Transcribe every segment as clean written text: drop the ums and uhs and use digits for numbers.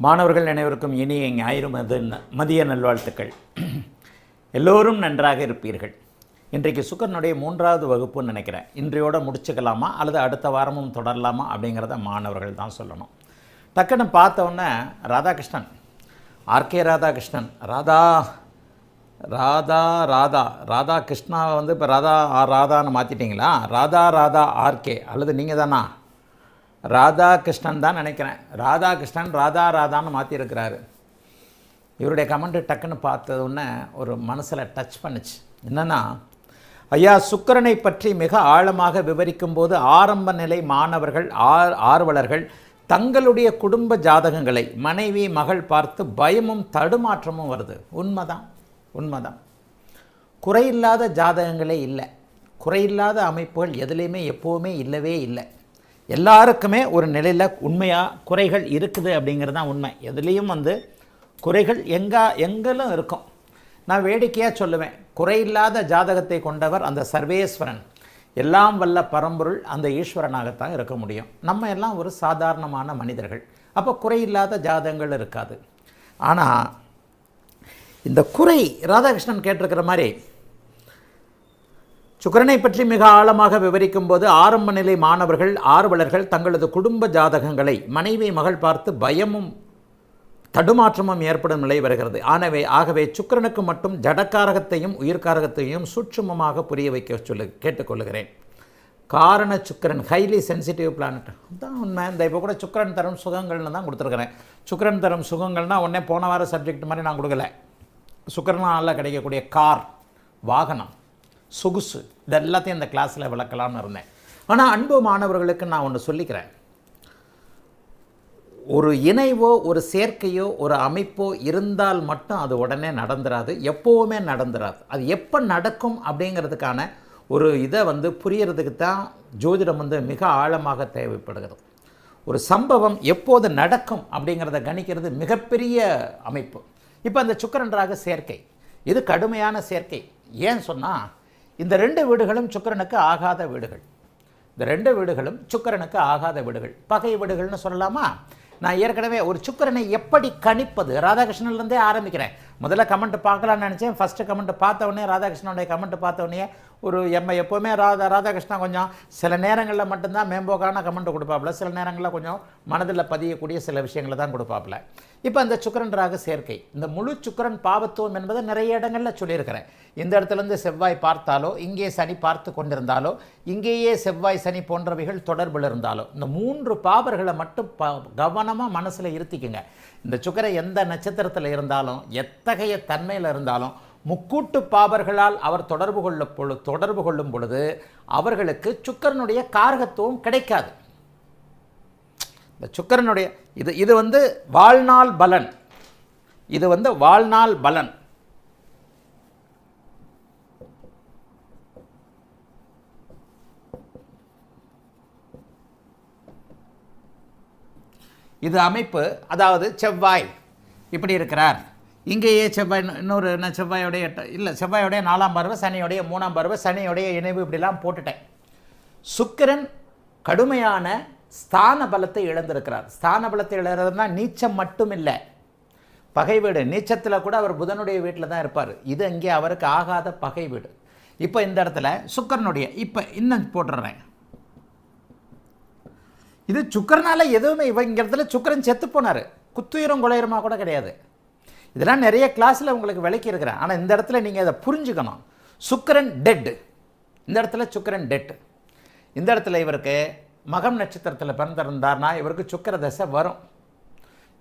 மாணவர்கள் அனைவருக்கும் இனிய ஞாயிறு மதிய நல்வாழ்த்துக்கள். எல்லோரும் நன்றாக இருப்பீர்கள். இன்றைக்கு சுக்கரனுடைய 3வது வகுப்புன்னு நினைக்கிறேன். இன்றையோடு முடிச்சுக்கலாமா அல்லது அடுத்த வாரமும் தொடரலாமா அப்படிங்கிறத மாணவர்கள் தான் சொல்லணும். டக்குன்னு பார்த்தோன்னே ராதாகிருஷ்ணன், ஆர்கே ராதாகிருஷ்ணன், ராதா கிருஷ்ணாவை வந்து இப்போ ராதான்னு மாற்றிட்டிங்களா? ராதா ஆர்கே அல்லது நீங்கள் தானா? ராதாகிருஷ்ணன் தான் நினைக்கிறேன். ராதாகிருஷ்ணன் ராதான்னு மாற்றிருக்கிறாரு. இவருடைய கமெண்ட்டு டக்குன்னு பார்த்ததுன்னே ஒரு மனசில் டச் பண்ணுச்சு. என்னென்னா, ஐயா சுக்கிரனை பற்றி மிக ஆழமாக விவரிக்கும் போது ஆரம்ப நிலை மாணவர்கள் ஆர்வலர்கள் தங்களுடைய குடும்ப ஜாதகங்களை மனைவி மகள் பார்த்து பயமும் தடுமாற்றமும் வருது. உண்மைதான். குறையில்லாத ஜாதகங்களே இல்லை, குறையில்லாத அமைப்புகள் எதுலேயுமே எப்போவுமே இல்லவே இல்லை. எல்லாருக்குமே ஒரு நிலையில் உண்மையாக குறைகள் இருக்குது அப்படிங்கிறது தான் உண்மை. எதுலேயும் வந்து குறைகள் எங்கெல்லாம் இருக்கும். நான் வேடிக்கையாக சொல்லுவேன், குறையில்லாத ஜாதகத்தை கொண்டவர் அந்த சர்வேஸ்வரன், எல்லாம் வல்ல பரம்பொருள் அந்த ஈஸ்வரனாகத்தான் இருக்க முடியும். நம்ம எல்லாம் ஒரு சாதாரணமான மனிதர்கள். அப்போ குறையில்லாத ஜாதகங்கள் இருக்காது. ஆனால் இந்த குறை ராதாகிருஷ்ணன் கேட்டிருக்கிற மாதிரி சுக்கிரனை பற்றி மிக ஆழமாக விவரிக்கும் போது ஆரம்ப நிலை மாணவர்கள் ஆர்வலர்கள் தங்களது குடும்ப ஜாதகங்களை மனைவி மகள் பார்த்து பயமும் தடுமாற்றமும் ஏற்படும் நிலை வருகிறது. ஆகவே சுக்கிரனுக்கு மட்டும் ஜடக்காரகத்தையும் உயிர்காரகத்தையும் சூட்சுமமாக புரிய வைக்க கேட்டுக்கொள்கிறேன். காரண சுக்கிரன் ஹைலி சென்சிட்டிவ் பிளானட் தான் உண்மை. இந்த இப்போ கூட சுக்கிரன் தரும் சுகங்கள்னு தான் கொடுத்துருக்குறேன். சுக்கிரன் தரும் சுகங்கள்னால் உடனே போன வார சப்ஜெக்ட் மாதிரி நான் கொடுக்கல. சுக்கிரனால் கிடைக்கக்கூடிய கார், வாகனம், சொகுசு, இது எல்லாத்தையும் இந்த கிளாஸில் விளக்கலாம்னு இருந்தேன். ஆனால் அன்பு மாணவர்களுக்கு நான் ஒன்று சொல்லிக்கிறேன். ஒரு இணைவோ ஒரு சேர்க்கையோ ஒரு அமைப்போ இருந்தால் மட்டும் அது உடனே நடந்துராது, எப்போவுமே நடந்துராது. அது எப்போ நடக்கும் அப்படிங்கிறதுக்கான ஒரு இதை வந்து புரியறதுக்கு தான் ஜோதிடம் வந்து மிக ஆழமாக தேவைப்படுகிறது. ஒரு சம்பவம் எப்போது நடக்கும் அப்படிங்கிறத கணிக்கிறது மிகப்பெரிய அமைப்பு. இப்போ அந்த சுக்கிரன்றாக சேர்க்கை, இது கடுமையான சேர்க்கை. ஏன் சொன்னால், இந்த 2 வீடுகளும் சுக்கிரனுக்கு ஆகாத வீடுகள். இந்த 2 வீடுகளும் சுக்கிரனுக்கு ஆகாத வீடுகள், பகை வீடுகள்னு சொல்லலாமா? நான் ஏற்கனவே ஒரு சுக்கிரனை எப்படி கணிப்பது ராதாகிருஷ்ணன்லேருந்தே ஆரம்பிக்கிறேன். முதல்ல கமெண்ட் பார்க்கலான்னு நினச்சேன். ஃபஸ்ட்டு கமெண்ட் பார்த்தவொடனே, ராதாகிருஷ்ணனுடைய கமெண்ட் பார்த்தவொடனே ஒரு எப்போவுமே ராதாகிருஷ்ணா கொஞ்சம் சில நேரங்களில் மட்டும்தான் மேம்போக்கான கமெண்ட் கொடுப்பாப்புல, சில நேரங்களில் கொஞ்சம் மனதில் பதியக்கூடிய சில விஷயங்களை தான் கொடுப்பாப்புல. இப்போ அந்த சுக்கிரன்றாக சேர்க்கை, இந்த முழு சுக்கிரன் பாவத்துவம் என்பதை நிறைய இடங்களில் சொல்லியிருக்கிறேன். இந்த இடத்துலேருந்து செவ்வாய் பார்த்தாலோ, இங்கே சனி பார்த்து கொண்டிருந்தாலோ, இங்கேயே செவ்வாய் சனி போன்றவைகள் தொடர்பில் இருந்தாலோ, இந்த 3 பாவர்களை மட்டும் கவனமாக மனசில் இருத்திக்குங்க. இந்த சுக்கிரன் எந்த நட்சத்திரத்தில் இருந்தாலும், எத்தகைய தன்மையில் இருந்தாலும், முக்கூட்டு பாவர்களால் அவர் தொடர்பு கொள்ளும் பொழுது அவர்களுக்கு சுக்கிரனுடைய காரகத்துவம் கிடைக்காது. இந்த சுக்கிரனுடைய இது வந்து வாழ்நாள் பலன். இது வந்து வாழ்நாள் பலன். இது அமைப்பு. அதாவது செவ்வாய் இப்படி இருக்கிறார், இங்கேயே செவ்வாய் இன்னொரு செவ்வாயோடைய செவ்வாயோடைய 4ஆம் பார்வை, சனியோடைய 3ஆம் பார்வை, சனியோடைய இணைவு, இப்படிலாம் போட்டுட்டேன். சுக்கிரன் கடுமையான ஸ்தான பலத்தை இழந்திருக்கிறார். ஸ்தான பலத்தை இழறதுனா நீச்சம் மட்டும் இல்லை, பகை வீடு. நீச்சத்தில் கூட அவர் புதனுடைய வீட்டில் தான் இருப்பார். இது இங்கே அவருக்கு ஆகாத பகை வீடு. இப்போ இந்த இடத்துல சுக்கிரனுடைய இப்போ இன்னும் போட்டுறேன். இது சுக்கிரனால் எதுவுமே இங்கே இடத்துல சுக்கிரன் செத்து போனார், குத்துயிரும் குலையுரமாக கூட கிடையாது. இதெல்லாம் நிறைய கிளாஸில் உங்களுக்கு விளக்கி இருக்கிறேன். ஆனால் இந்த இடத்துல நீங்கள் அதை புரிஞ்சுக்கணும். சுக்கிரன் டெட், இந்த இடத்துல சுக்கிரன் டெட். இந்த இடத்துல இவருக்கு மகம் நட்சத்திரத்தில் பிறந்திருந்தார்னா இவருக்கு சுக்கிர தசை வரும்.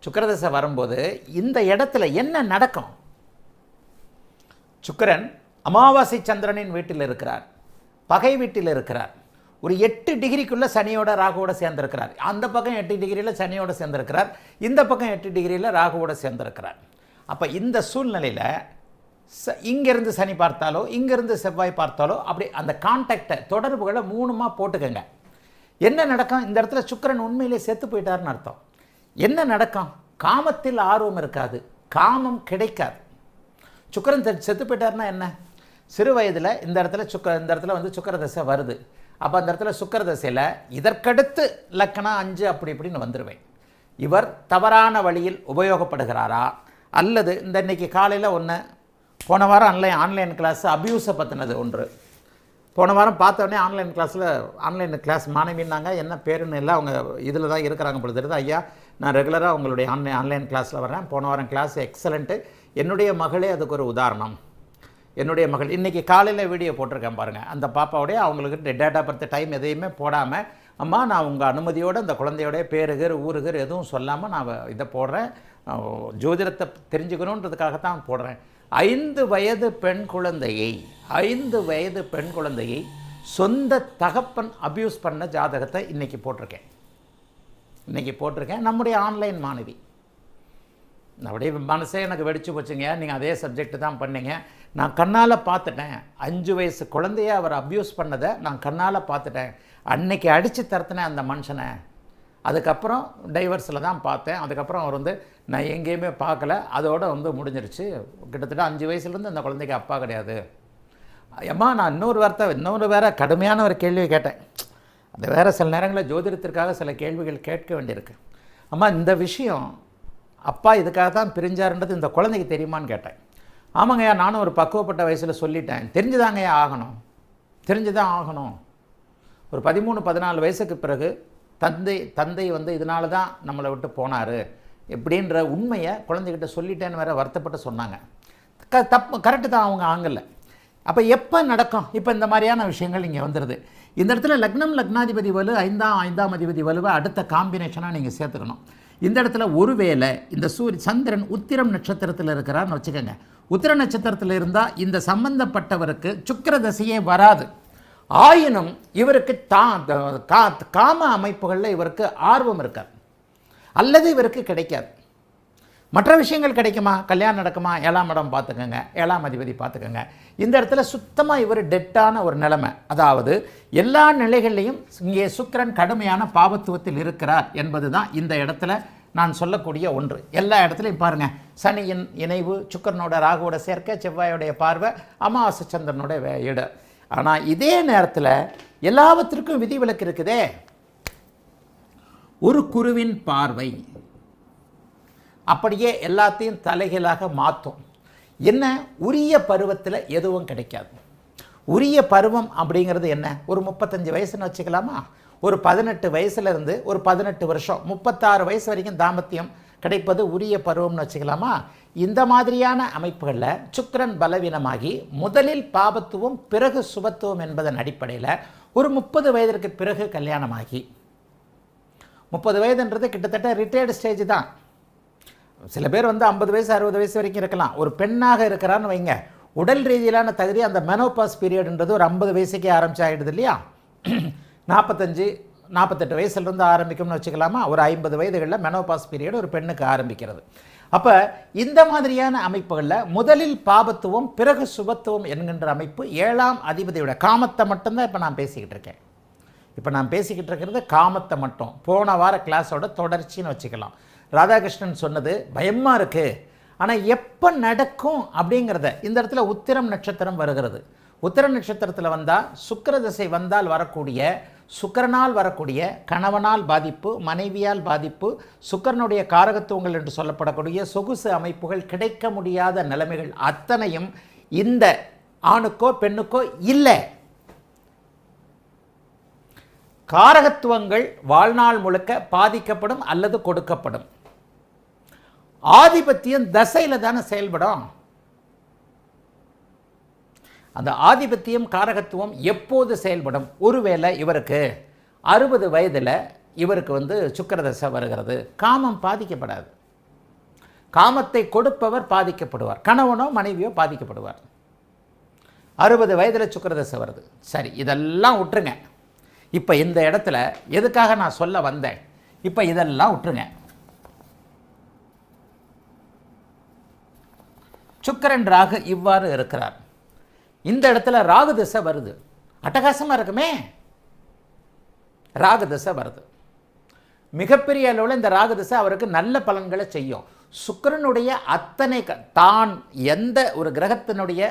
சுக்கிர தசை வரும்போது இந்த இடத்துல என்ன நடக்கும்? சுக்கிரன் அமாவாசை சந்திரனின் வீட்டில் இருக்கிறார், பகை வீட்டில் இருக்கிறார். ஒரு 8 டிகிரிக்குள்ளே சனியோட ராகுவோட சேர்ந்திருக்கிறார். அந்த பக்கம் 8 டிகிரியில் சனியோட சேர்ந்திருக்கிறார், இந்த பக்கம் 8 டிகிரியில் ராகுவோட சேர்ந்திருக்கிறார். அப்போ இந்த சூழ்நிலையில் இங்கேருந்து சனி பார்த்தாலோ, இங்கேருந்து செவ்வாய் பார்த்தாலோ, அப்படி அந்த கான்டாக்டை தொடர்புகளை 3மா போட்டுக்கங்க. என்ன நடக்கும்? இந்த இடத்துல சுக்கிரன் உண்மையிலே செத்து போயிட்டார்னு அர்த்தம். என்ன நடக்கும்? காமத்தில் ஆர்வம் இருக்காது, காமம் கிடைக்காது. சுக்கிரன் செத்து போயிட்டார்னா என்ன? சிறு வயதில் இந்த இடத்துல வந்து சுக்கிர தசை வருது. அப்போ அந்த இடத்துல சுக்கிர தசையில் இதற்கடுத்து லக்கணம் 5 அப்படி இப்படின்னு வந்துடுவேன். இவர் தவறான வழியில் உபயோகப்படுகிறாரா, அல்லது இந்த இன்றைக்கி காலையில் ஒன்று, போன வாரம் ஆன்லைன் கிளாஸ் அப்யூஸை பற்றினது ஒன்று. போன வாரம் பார்த்தோடனே ஆன்லைன் கிளாஸ் மாணவின்னாங்க, என்ன பேருன்னு இல்லை, அவங்க இதில் தான் இருக்கிறாங்க பொழுது தெரியுது. ஐயா, நான் ரெகுலராக உங்களுடைய ஆன்லைன் கிளாஸில் வரேன், போன வாரம் கிளாஸ் எக்ஸலண்ட்டு, என்னுடைய மகளே அதுக்கு ஒரு உதாரணம். என்னுடைய மகள் இன்றைக்கி காலையில் வீடியோ போட்டிருக்கேன் பாருங்கள். அந்த பாப்பாவுடைய அவங்களுக்கு டேட் ஆஃப் பர்த் டைம் எதையுமே போடாமல், அம்மா நான் உங்கள் அனுமதியோடு அந்த குழந்தையோடைய பேருகர் ஊருகர் எதுவும் சொல்லாமல் நான் இதை போடுறேன், ஜோதிடத்தை தெரிஞ்சுக்கணுன்றதுக்காகத்தான் போடுறேன். 5 வயது பெண் குழந்தையை சொந்த தகப்பன் அப்யூஸ் பண்ண ஜாதகத்தை இன்றைக்கி போட்டிருக்கேன். நம்முடைய ஆன்லைன் மாணவி. அப்படியே மனசே எனக்கு வெடிச்சு போச்சுங்க. நீங்கள் அதே சப்ஜெக்ட் தான் பண்ணீங்க, நான் கண்ணால் பார்த்துட்டேன். 5 வயசு குழந்தைய அவர் அப்யூஸ் பண்ணதை நான் கண்ணால் பார்த்துட்டேன். அன்னைக்கு அடித்து தரத்தினேன் அந்த மனுஷனை. அதுக்கப்புறம் டைவர்ஸில் தான் பார்த்தேன். அதுக்கப்புறம் அவர் நான் எங்கேயுமே பார்க்கல, அதோடு முடிஞ்சிருச்சு. கிட்டத்தட்ட 5 வயசுலேருந்து அந்த குழந்தைக்கு அப்பா கிடையாது. அம்மா, நான் இன்னொரு வேறு கடுமையான ஒரு கேள்வி கேட்டேன். அது வேறு சில நேரங்களில் ஜோதிடத்திற்காக சில கேள்விகள் கேட்க வேண்டியிருக்கு. அம்மா, இந்த விஷயம் அப்பா இதுக்காக தான் பிரிஞ்சாருன்றது இந்த குழந்தைக்கு தெரியுமான்னு கேட்டேன். ஆமாங்கய்யா, நானும் ஒரு பக்குவப்பட்ட வயசில் சொல்லிட்டேன், தெரிஞ்சுதாங்கய்யா ஆகணும், தெரிஞ்சுதான் ஆகணும். ஒரு 13-14 வயசுக்கு பிறகு தந்தை இதனால தான் நம்மளை விட்டு போனார் எப்படின்ற உண்மையை குழந்தைகிட்ட சொல்லிட்டேன்னு வேறு வருத்தப்பட்டு சொன்னாங்க. தப்பு, கரெக்டு தான் அவங்க ஆங்கல்ல. அப்போ எப்போ நடக்கும்? இப்போ இந்த மாதிரியான விஷயங்கள் இங்கே வந்துடுது. இந்த இடத்துல லக்னாதிபதி வலு 5ஆம் அதிபதி வலுவை அடுத்த காம்பினேஷனாக நீங்கள் சேர்த்துக்கணும். இந்த இடத்துல ஒருவேளை இந்த சந்திரன் உத்திரம் நட்சத்திரத்தில் இருக்கிறான்னு வச்சுக்கோங்க. உத்திர நட்சத்திரத்தில் இருந்தால் இந்த சம்பந்தப்பட்டவருக்கு சுக்கிர தசையே வராது. ஆயினும் இவருக்கு காம அமைப்புகளில் இவருக்கு ஆர்வம் இருக்காது, அல்லது இவருக்கு கிடைக்காது. மற்ற விஷயங்கள் கிடைக்குமா? கல்யாணம் நடக்குமா? 7ஆம் இடம் பார்த்துக்கோங்க, 7ஆம் அதிபதி பார்த்துக்கோங்க. இந்த இடத்துல சுத்தமாக இவர் டெட்டான ஒரு நிலைமை. அதாவது எல்லா நிலைகள்லையும் இங்கே சுக்கிரன் கடுமையான பாவத்துவத்தில் இருக்கிறார் என்பது தான் இந்த இடத்துல நான் சொல்லக்கூடிய ஒன்று. எல்லா இடத்துலையும் பாருங்கள், சனியின் இணைவு, சுக்கிரனோட ராகுவோட சேர்க்கை, செவ்வாயோடைய பார்வை, அமாவாசை சந்திரனோட இடம். ஆனால் இதே நேரத்தில் எல்லாவற்றிற்கும் விதிவிலக்கு இருக்குதே. ஒரு குருவின் பார்வை அப்படியே எல்லாத்தையும் தலைகீழாக மாற்றும். என்ன? உரிய பருவத்தில் எதுவும் கிடைக்காது. உரிய பருவம் அப்படிங்கிறது என்ன? ஒரு 35 வயசுன்னு வச்சுக்கலாமா? ஒரு 18 வயசுலேருந்து ஒரு 18 வருஷம் 36 வயசு வரைக்கும் தாம்பத்தியம் கிடைப்பது உரிய பருவம்னு வச்சுக்கலாமா? இந்த மாதிரியான அமைப்புகளில் சுக்கிரன் பலவீனமாகி முதலில் பாபத்துவம் பிறகு சுபத்துவம் என்பதன் அடிப்படையில் ஒரு 30 வயதிற்கு பிறகு கல்யாணமாகி, 30 வயதுன்றது கிட்டத்தட்ட ரிட்டையர்டு ஸ்டேஜ் தான். சில பேர் 50 வயசு 60 வயசு வரைக்கும் இருக்கலாம். ஒரு பெண்ணாக இருக்கிறான்னு வைங்க, உடல் ரீதியிலான தகுதி அந்த மெனோபாஸ் பீரியட்ன்றது ஒரு 50 வயசுக்கே ஆரம்பிச்சாயிடுது இல்லையா? 45-48 வயசுலேருந்து ஆரம்பிக்கும்னு வச்சுக்கலாமா? ஒரு 50 வயதுகளில் மெனோபாஸ் பீரியட் ஒரு பெண்ணுக்கு ஆரம்பிக்கிறது. அப்போ இந்த மாதிரியான அமைப்புகளில் முதலில் பாபத்துவம் பிறகு சுபத்துவம் என்கின்ற அமைப்பு 7ஆம் அதிபதியோட காமத்தை மட்டும்தான் இப்போ நான் பேசிக்கிட்டு இருக்கேன். இப்போ நான் பேசிக்கிட்டு இருக்கிறது காமத்தை மட்டும். போன வார கிளாஸோட தொடர்ச்சின்னு வச்சுக்கலாம். ராதாகிருஷ்ணன் சொன்னது பயமாக இருக்குது, ஆனால் எப்போ நடக்கும் அப்படிங்கிறத இந்த இடத்துல உத்திரம் நட்சத்திரம் வருகிறது. உத்திர நட்சத்திரத்தில் வந்தால் சுக்கிர திசை வந்தால் வரக்கூடிய, சுக்கிரனால் வரக்கூடிய கணவனால் பாதிப்பு, மனைவியால் பாதிப்பு, சுக்கிரனுடைய காரகத்துவங்கள் என்று சொல்லப்படக்கூடிய சொகுசு அமைப்புகள் கிடைக்க முடியாத நிலைமைகள் அத்தனையும் இந்த ஆணுக்கோ பெண்ணுக்கோ இல்லை. காரகத்துவங்கள் வாழ்நாள் முழுக்க பாதிக்கப்படும் அல்லது கொடுக்கப்படும். ஆதிபத்தியம் தசையில் தானே செயல்படும். அந்த ஆதிபத்தியம் காரகத்துவம் எப்போது செயல்படும்? ஒருவேளை இவருக்கு 60 வயதில் இவருக்கு சுக்கிர தசை வருகிறது, காமம் பாதிக்கப்படாது. காமத்தை கொடுப்பவர் பாதிக்கப்படுவார், கணவனோ மனைவியோ பாதிக்கப்படுவார். 60 வயதில் சுக்கிர தசை வருது. சரி, இதெல்லாம் விட்டுருங்க. இப்போ இந்த இடத்துல எதுக்காக நான் சொல்ல வந்தேன்? இப்போ இதெல்லாம் விட்டுருங்க. சுக்கிரன் ராகு இவ்வாறு இருக்கிறார். இந்த இடத்துல ராகு திசை வருது, அட்டகாசமாக இருக்குமே. ராகு திசை வருது, மிகப்பெரிய அளவில் இந்த ராகு திசை அவருக்கு நல்ல பலன்களை செய்யும். சுக்கிரனுடைய அத்தனை தான் எந்த ஒரு கிரகத்தினுடைய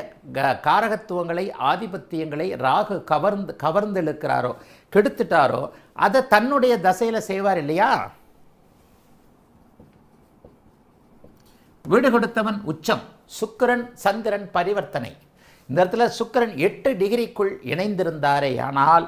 காரகத்துவங்களை ஆதிபத்தியங்களை ராகு கவர்ந்து இழுக்கிறாரோ, கெடுத்துட்டாரோ, அதை தன்னுடைய தசையில் செய்வார் இல்லையா? வீடு கொடுத்தவன் உச்சம். சுக்கிரன் சந்திரன் பரிவர்த்தனை. இந்த இடத்துல சுக்கிரன் 8 டிகிரிக்குள் இணைந்திருந்தாரே ஆனால்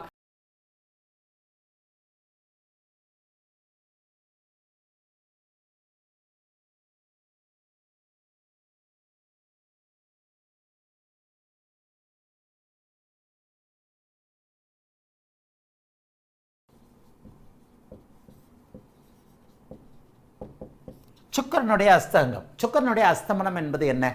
சுக்கிரனுடைய அஸ்தங்கம். சுக்கிரனுடைய அஸ்தமனம் என்பது என்ன?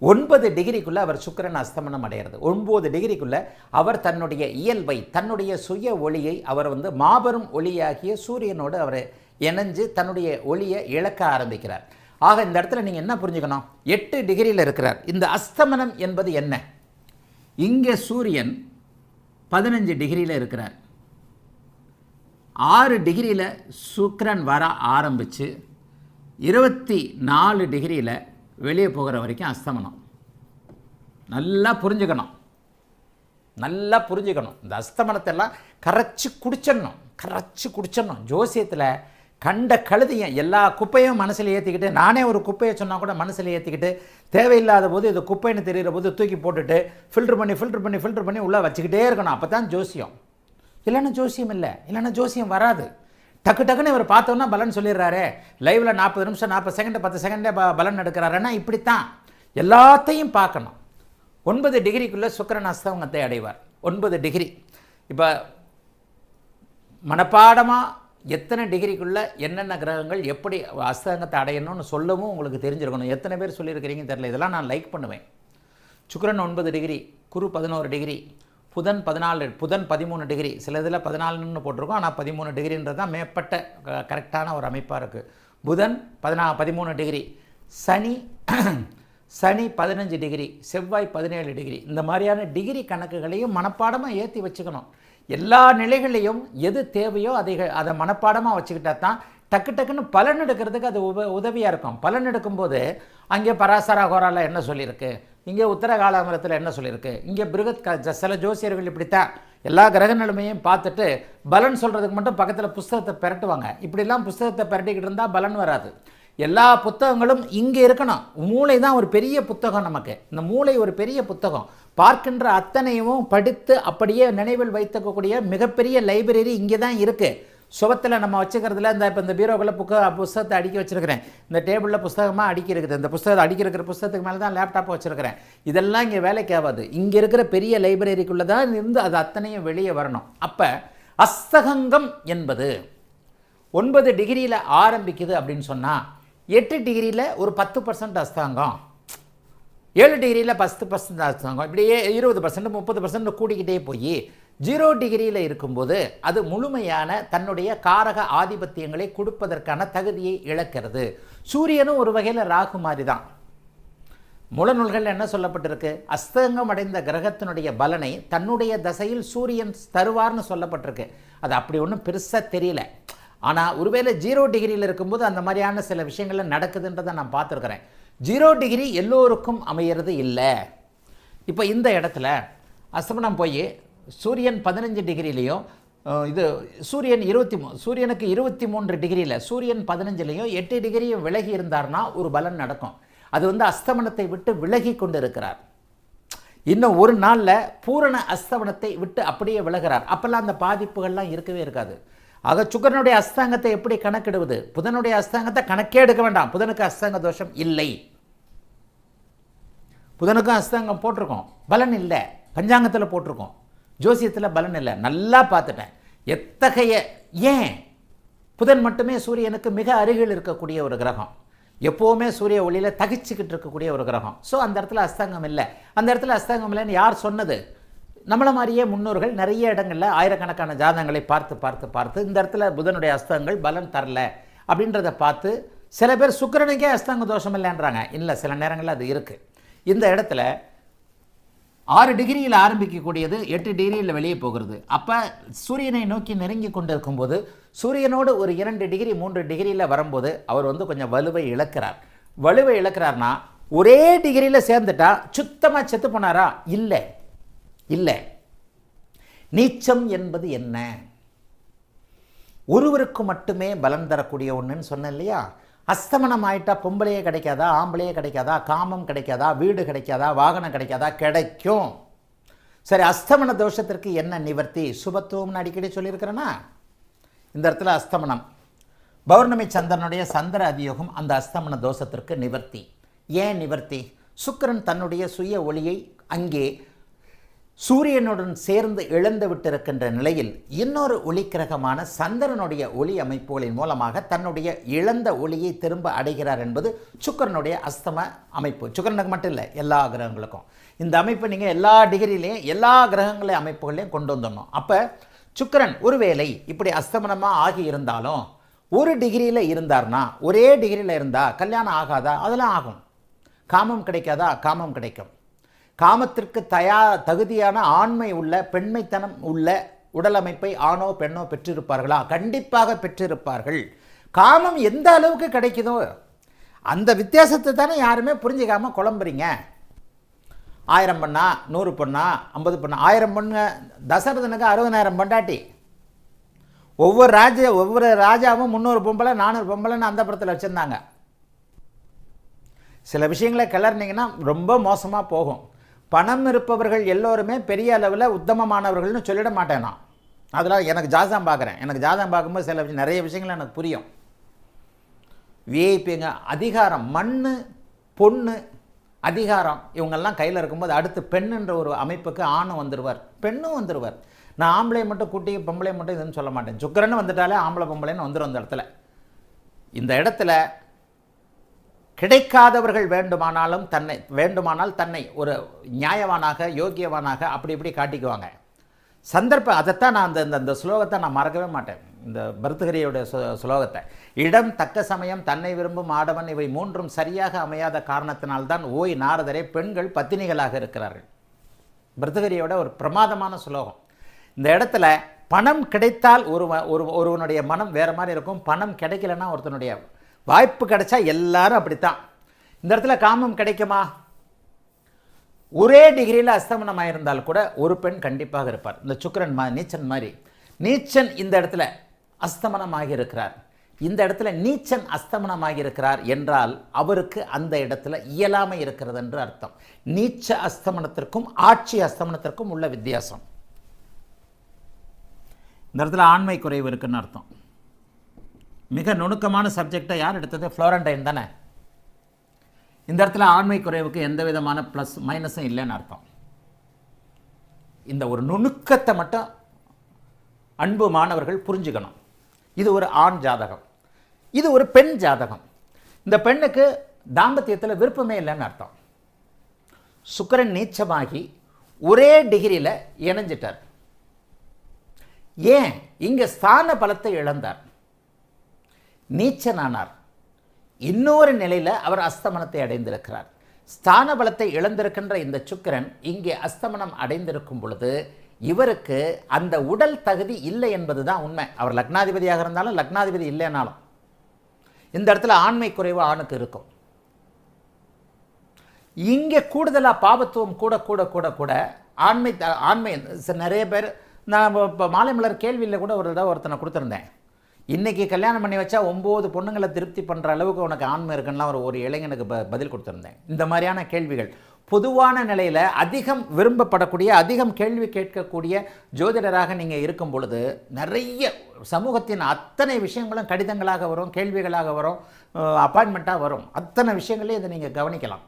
9 டிகிரிக்குள்ள அவர் சுக்கிரன் அஸ்தமனம் அடைகிறது. 9 டிகிரிக்குள்ள அவர் தன்னுடைய இயல்பை, தன்னுடைய சுய ஒளியை அவர் மாபெரும் ஒளியாகிய சூரியனோடு அவர் இணைஞ்சு தன்னுடைய ஒளியை இழக்க ஆரம்பிக்கிறார். ஆக இந்த இடத்துல நீங்கள் என்ன புரிஞ்சுக்கணும்? 8 டிகிரியில் இருக்கிறார். இந்த அஸ்தமனம் என்பது என்ன? இங்கே சூரியன் 15 டிகிரியில் இருக்கிறார். 6 டிகிரியில் சுக்கிரன் வர ஆரம்பித்து 24 டிகிரியில் வெளியே போகிற வரைக்கும் அஸ்தமனம். நல்லா புரிஞ்சுக்கணும். இந்த அஸ்தமனத்தெல்லாம் கரைச்சி குடிச்சிடணும். ஜோசியத்தில் கண்ட கழுதிங்க எல்லா குப்பையும் மனசில் ஏற்றிக்கிட்டு, நானே ஒரு குப்பையை சொன்னால் கூட மனசில் ஏற்றிக்கிட்டு, தேவையில்லாத போது இது குப்பைன்னு தெரிகிற போது தூக்கி போட்டுட்டு ஃபில்டர் பண்ணி உள்ளே வச்சுக்கிட்டே இருக்கணும். அப்போ தான் ஜோசியம். இல்லைன்னா ஜோசியம் இல்லை, இல்லைன்னா ஜோசியம் வராது. டக்குன்னு இவர் பார்த்தோன்னா பலன் சொல்லிடுறாரு. லைவில் 40 நிமிஷம் 40 செகண்ட் 10 செகண்டே பலன் எடுக்கிறாருன்னா இப்படித்தான் எல்லாத்தையும் பார்க்கணும். 9 டிகிரிக்குள்ளே சுக்கிரன் அஸ்தமனத்தை அடைவார். 9 டிகிரி. இப்போ மனப்பாடமாக எத்தனை டிகிரிக்குள்ளே என்னென்ன கிரகங்கள் எப்படி அஸ்தங்கத்தை அடையணும்னு சொல்லவும் உங்களுக்கு தெரிஞ்சிருக்கணும். எத்தனை பேர் சொல்லியிருக்கிறீங்கன்னு தெரியல. இதெல்லாம் நான் லைக் பண்ணுவேன். சுக்கிரன் 9 டிகிரி, குரு 11 டிகிரி, புதன் 14, புதன் 13 டிகிரி. சில இதில் 14ன்னு போட்டிருக்கோம், ஆனால் 13 டிகிரின்றது தான் மேற்பட்ட கரெக்டான ஒரு அமைப்பாக இருக்குது. புதன் 13 டிகிரி, சனி 15 டிகிரி, செவ்வாய் 17 டிகிரி. இந்த மாதிரியான டிகிரி கணக்குகளையும் மனப்பாடமாக ஏற்றி வச்சுக்கணும். எல்லா நிலைகளையும் எது தேவையோ அதை மனப்பாடமாக வச்சுக்கிட்டா தான் டக்குன்னு பலன் எடுக்கிறதுக்கு அது உதவியாக இருக்கும். பலன் எடுக்கும்போது அங்கே பராசரா கோரால என்ன சொல்லியிருக்கு, இங்கே உத்தரகாலாமரத்தில் என்ன சொல்லியிருக்கு, இங்கே சில ஜோசியர்கள் இப்படித்தான் எல்லா கிரக நிலைமையும் பார்த்துட்டு பலன் சொல்கிறதுக்கு மட்டும் பக்கத்தில் புஸ்தகத்தை பெரட்டுவாங்க. இப்படிலாம் புஸ்தகத்தை பெரட்டிக்கிட்டு இருந்தால் பலன் வராது. எல்லா புத்தகங்களும் இங்கே இருக்கணும். மூளை தான் ஒரு பெரிய புத்தகம். நமக்கு இந்த மூளை ஒரு பெரிய புத்தகம். பார்க்கின்ற அத்தனையும் படித்து அப்படியே நினைவில் வைத்துக்கக்கூடிய மிகப்பெரிய லைப்ரரி இங்கே தான் இருக்குது. சுபத்தில் நம்ம வச்சுக்கிறதுல இந்த பீரோக்குள்ளே புஸ்தகத்தை அடுக்கி வச்சுருக்கிறேன். இந்த டேபிளில் புஸ்தகமாக அடுக்கி இருக்குது. இந்த புஸ்தகத்தை அடுக்கிற புஸ்தகத்துக்கு மேலே தான் லேப்டாப்பை வச்சுருக்கிறேன். இதெல்லாம் இங்கே வேலைக்கு ஆகாது. இங்கே இருக்கிற பெரிய லைப்ரரிக்குள்ளே தான் இருந்து அது அத்தனையும் வெளியே வரணும். அப்போ அஸ்தகங்கம் என்பது 9 டிகிரியில் ஆரம்பிக்குது அப்படின்னு சொன்னால் 8 டிகிரியில் ஒரு 10% அஸ்தங்கம், 7 டிகிரியில் 10% அஸ்தங்கம், இப்படியே 20% 30% கூடிக்கிட்டே போய் 0 டிகிரியில் இருக்கும்போது அது முழுமையான தன்னுடைய காரக ஆதிபத்தியங்களை கொடுப்பதற்கான தகுதியை இழக்கிறது. சூரியனும் ஒரு வகையில் ராகு மாதிரி தான். மூலநூல்கள் என்ன சொல்லப்பட்டிருக்கு? அஸ்தங்கம் அடைந்த கிரகத்தினுடைய பலனை தன்னுடைய தசையில் சூரியன் தருவார்னு சொல்லப்பட்டிருக்கு. அது அப்படி ஒன்றும் பெருசாக தெரியல. ஆனால் ஒருவேளை 0 டிகிரியில் இருக்கும்போது அந்த மாதிரியான சில விஷயங்கள் நடக்குதுன்றதை நான் பார்த்துருக்குறேன். 0 டிகிரி எல்லோருக்கும் அமையிறது இல்லை. இப்போ இந்த இடத்துல அஸ்தமனம் போய் சூரியன் 15 டிகிரிலையும் சூரியனுக்கு 23 டிகிரியில் சூரியன் 15லையும் 8 டிகிரியும் விலகி இருந்தார்னா ஒரு பலன் நடக்கும். அது அஸ்தமனத்தை விட்டு விலகி கொண்டு இருக்கிறார். இன்னும் ஒரு நாளில் பூரண அஸ்தமனத்தை விட்டு அப்படியே விலகிறார். அப்போல்லாம் அந்த பாதிப்புகள்லாம் இருக்கவே இருக்காது. ஆக சுக்கிரனுடைய அஸ்தங்கத்தை எப்படி கணக்கிடுவது? புதனுடைய அஸ்தங்கத்தை கணக்கே எடுக்க வேண்டாம். புதனுக்கு அஸ்தங்க தோஷம் இல்லை. புதனுக்கும் அஸ்தங்கம் போட்டிருக்கோம், பலன் இல்லை. பஞ்சாங்கத்தில் போட்டிருக்கோம், ஜோசியத்தில் பலன் இல்லை. நல்லா பார்த்துட்டேன். ஏன் புதன் மட்டுமே சூரியனுக்கு மிக அருகில் இருக்கக்கூடிய ஒரு கிரகம், எப்போவுமே சூரிய ஒளியில் தகிச்சுக்கிட்டு இருக்கக்கூடிய ஒரு கிரகம். ஸோ அந்த இடத்துல அஸ்தங்கம் இல்லை. அந்த இடத்துல அஸ்தங்கம் இல்லைன்னு யார் சொன்னது? நம்மளை மாதிரியே முன்னோர்கள் நிறைய இடங்களில் ஆயிரக்கணக்கான ஜாதகங்களை பார்த்து இந்த இடத்துல புதனுடைய அஸ்தங்கள் பலன் தரல அப்படின்றத பார்த்து சில பேர் சுக்கிரனுக்கே அஸ்தங்க தோஷம் இல்லைன்றாங்க. இல்லை, சில நேரங்களில் அது இருக்குது. இந்த இடத்துல 6 டிகிரியில் ஆரம்பிக்கக்கூடியது 8 டிகிரியில் வெளியே போகிறது. அப்போ சூரியனை நோக்கி நெருங்கி கொண்டு இருக்கும்போது சூரியனோடு ஒரு 2 டிகிரி 3 டிகிரியில் வரும்போது அவர் கொஞ்சம் வலுவை இழக்கிறார்னா ஒரே டிகிரியில் சேர்ந்துட்டா சுத்தமாக செத்து போனாரா? இல்லை. நீச்சம் என்பது என்ன? ஒருவருக்கு மட்டுமே பலன் தரக்கூடிய ஒன்றுன்னு சொன்னேன் இல்லையா? அஸ்தமனம் ஆயிட்டா பொம்பளையே கிடைக்காதா, ஆம்பளையே கிடைக்காதா, காமம் கிடைக்காதா, வீடு கிடைக்காதா, வாகனம் கிடைக்காதா? கிடைக்கும். சரி, அஸ்தமன தோஷத்திற்கு என்ன நிவர்த்தி? சுபத்துவம்னு அடிக்கடி சொல்லியிருக்கிறேன்னா, இந்த இடத்துல அஸ்தமனம், பௌர்ணமி சந்திரனுடைய சந்திர அதியோகம் அந்த அஸ்தமன தோஷத்திற்கு நிவர்த்தி. ஏன் நிவர்த்தி? சுக்கிரன் தன்னுடைய சுய ஒளியை அங்கே சூரியனுடன் சேர்ந்து இழந்து விட்டிருக்கின்ற நிலையில் இன்னொரு ஒளிக்கிரகமான சந்திரனுடைய ஒளி அமைப்புகளின் மூலமாக தன்னுடைய இழந்த ஒளியை திரும்ப அடைகிறார் என்பது சுக்கிரனுடைய அஸ்தம அமைப்பு. சுக்கிரனுக்கு மட்டும் இல்லை, எல்லா கிரகங்களுக்கும் இந்த அமைப்பு நீங்கள் எல்லா டிகிரிலையும் எல்லா கிரகங்களை அமைப்புகளையும் கொண்டு வந்துடணும். அப்போ சுக்கிரன் ஒருவேளை இப்படி அஸ்தமனமாக ஆகி இருந்தாலும் ஒரு டிகிரியில் இருந்தார்னா, ஒரே டிகிரியில் இருந்தால் கல்யாணம் ஆகாதா? அதெல்லாம் ஆகும். காமம் கிடைக்காதா? காமம் கிடைக்கும். காமத்திற்கு தகுதியான ஆண்மை உள்ள பெண்மைத்தனம் உள்ள உடல் அமைப்பை ஆணோ பெண்ணோ பெற்றிருப்பார்களா? கண்டிப்பாக பெற்றிருப்பார்கள். காமம் எந்த அளவுக்கு கிடைக்குதோ அந்த வித்தியாசத்தை தானே யாருமே புரிஞ்சிக்காமல் குழம்புறீங்க. 1000 பொண்ணா, 100 பொண்ணா, 50 பொண்ணா? 1000 பொண்ணு. தசரதனுக்கு 60,000 பொண்டாட்டி. ஒவ்வொரு ராஜாவும் 300 பொம்பளை 400 பொம்பளைன்னு அந்த படத்தில் வச்சுருந்தாங்க. சில விஷயங்களை கிளறினீங்கன்னா ரொம்ப மோசமாக போகும். பணம் இருப்பவர்கள் எல்லோருமே பெரிய அளவில் உத்தமமானவர்கள்னு சொல்லிட மாட்டேன் நான். அதெல்லாம் எனக்கு ஜாதகம் பார்க்குறேன். எனக்கு ஜாதகம் பார்க்கும்போது சில நிறைய விஷயங்கள் எனக்கு புரியும். விஐபிங்க அதிகாரம், மண் பொண்ணு அதிகாரம் இவங்கெல்லாம் கையில் இருக்கும்போது அடுத்து பெண்ணுன்ற ஒரு அமைப்புக்கு ஆணும் வந்துடுவார், பெண்ணும் வந்துடுவார். நான் ஆம்பளை மட்டும் கூட்டி பொம்பளை மட்டும் இதுன்னு சொல்ல மாட்டேன். சுக்கிரன்னு வந்துட்டாலே ஆம்பளை பொம்பளைன்னு வந்துடும். அந்த இடத்துல இந்த இடத்துல கிடைக்காதவர்கள் வேண்டுமானால் தன்னை ஒரு நியாயவானாக யோகியவானாக அப்படி இப்படி காட்டிக்குவாங்க. சந்தர்ப்பம் அதைத்தான் நான் அந்த ஸ்லோகத்தை நான் மறக்கவே மாட்டேன். இந்த பர்தகிரியோட ஸ்லோகத்தை, இடம் தக்க சமயம் தன்னை விரும்பும் ஆடவன் இவை மூன்றும் சரியாக அமையாத காரணத்தினால்தான் ஓய் நாரதரே பெண்கள் பத்தினிகளாக இருக்கிறார்கள். பர்தகிரியோட ஒரு பிரமாதமான ஸ்லோகம். இந்த இடத்துல பணம் கிடைத்தால் ஒருவனுடைய மனம் வேறு மாதிரி இருக்கும். பணம் கிடைக்கலன்னா ஒருத்தனுடைய வாய்ப்பு கிடைச்சா எல்லாரும் அப்படித்தான். இந்த இடத்துல காமம் கிடைக்குமா? ஒரே டிகிரியில் அஸ்தமனமாக இருந்தால் கூட ஒரு பெண் கண்டிப்பாக இருப்பார். இந்த சுக்கிரன் நீச்சன் மாதிரி. நீச்சன் இந்த இடத்துல அஸ்தமனமாகி இருக்கிறார். இந்த இடத்துல நீச்சன் அஸ்தமனமாகி இருக்கிறார் என்றால் அவருக்கு அந்த இடத்துல இயலாமை இருக்கிறது என்று அர்த்தம். நீச்ச அஸ்தமனத்திற்கும் ஆட்சி அஸ்தமனத்திற்கும் உள்ள வித்தியாசம். இந்த இடத்துல ஆண்மை குறைவு இருக்குன்னு அர்த்தம். மிக நுணுக்கமான சப்ஜெக்டை யார் எடுத்தது? ஃப்ளோரண்டைன் தானே. இந்த இடத்துல ஆண்மை குறைவுக்கு எந்த விதமான ப்ளஸ் மைனஸும் இல்லைன்னு அர்த்தம். இந்த ஒரு நுணுக்கத்தை மட்டும் அன்பு மாணவர்கள் புரிஞ்சுக்கணும். இது ஒரு ஆண் ஜாதகம், இது ஒரு பெண் ஜாதகம். இந்த பெண்ணுக்கு தாம்பத்தியத்தில் விருப்பமே இல்லைன்னு அர்த்தம். சுக்கிரன் நீச்சமாகி ஒரே டிகிரியில் இணைஞ்சிட்டார். ஏன்? இங்கே ஸ்தான பலத்தை இழந்தார், நீச்சனானார். இன்னொரு நிலையில் அவர் அஸ்தமனத்தை அடைந்திருக்கிறார். ஸ்தான பலத்தை இழந்திருக்கின்ற இந்த சுக்கிரன் இங்கே அஸ்தமனம் அடைந்திருக்கும் பொழுது இவருக்கு அந்த உடல் தகுதி இல்லை என்பது தான் உண்மை. அவர் லக்னாதிபதியாக இருந்தாலும் லக்னாதிபதி இல்லைனாலும் இந்த இடத்துல ஆண்மை குறைவு ஆணுக்கு இருக்கும். இங்கே கூடுதலாக பாபத்துவம் கூட கூட கூட கூட ஆண்மை நிறைய பேர். நான் இப்போ மாலை மலர் கேள்வியில் கூட ஒரு தடவை ஒருத்தனை கொடுத்துருந்தேன். இன்றைக்கி கல்யாணம் பண்ணி வச்சா 9 பொண்ணுங்களை திருப்தி பண்ணுற அளவுக்கு உனக்கு ஆண்மை இருக்குன்னா ஒரு இளைஞனுக்கு பதில் கொடுத்துருந்தேன். இந்த மாதிரியான கேள்விகள் பொதுவான நிலையில் அதிகம் விரும்பப்படக்கூடிய, அதிகம் கேள்வி கேட்கக்கூடிய ஜோதிடராக நீங்கள் இருக்கும் பொழுது நிறைய சமூகத்தின் அத்தனை விஷயங்களும் கடிதங்களாக வரும், கேள்விகளாக வரும், அப்பாயின்மெண்ட்டாக வரும். அத்தனை விஷயங்களையும் இதை நீங்கள் கவனிக்கலாம்.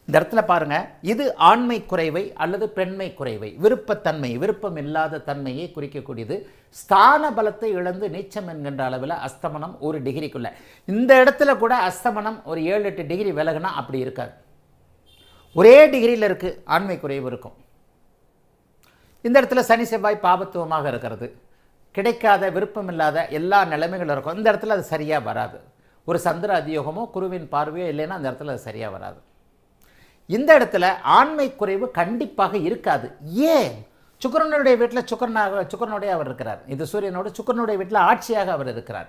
இந்த இடத்துல பாருங்கள், இது ஆண்மை குறைவை அல்லது பெண்மை குறைவை, விருப்பத்தன்மை, விருப்பம் இல்லாத தன்மையை குறிக்கக்கூடியது. ஸ்தான பலத்தை இழந்து நீச்சம் என்கின்ற அளவில் அஸ்தமனம் ஒரு டிகிரிக்குள்ள. இந்த இடத்துல கூட அஸ்தமனம் ஒரு 7-8 டிகிரி விலகுனா அப்படி இருக்காது. ஒரே டிகிரியில் இருக்குது, ஆண்மை குறைவு இருக்கும். இந்த இடத்துல சனி செவ்வாய் பாபத்துவமாக இருக்கிறது. கிடைக்காத விருப்பமில்லாத எல்லா நிலைமைகளும் இருக்கும். இந்த இடத்துல அது சரியாக வராது. ஒரு சந்திர அதியோகமோ குருவின் பார்வையோ இல்லைன்னா அந்த இடத்துல அது சரியாக வராது. இந்த இடத்துல ஆண்மை குறைவு கண்டிப்பாக இருக்காது. ஏன்? சுக்கிரனுடைய வீட்டில் சுக்கிரனுடைய அவர் இருக்கிறார். இது சூரியனோட சுக்கிரனுடைய வீட்டில் ஆட்சியாக அவர் இருக்கிறார்.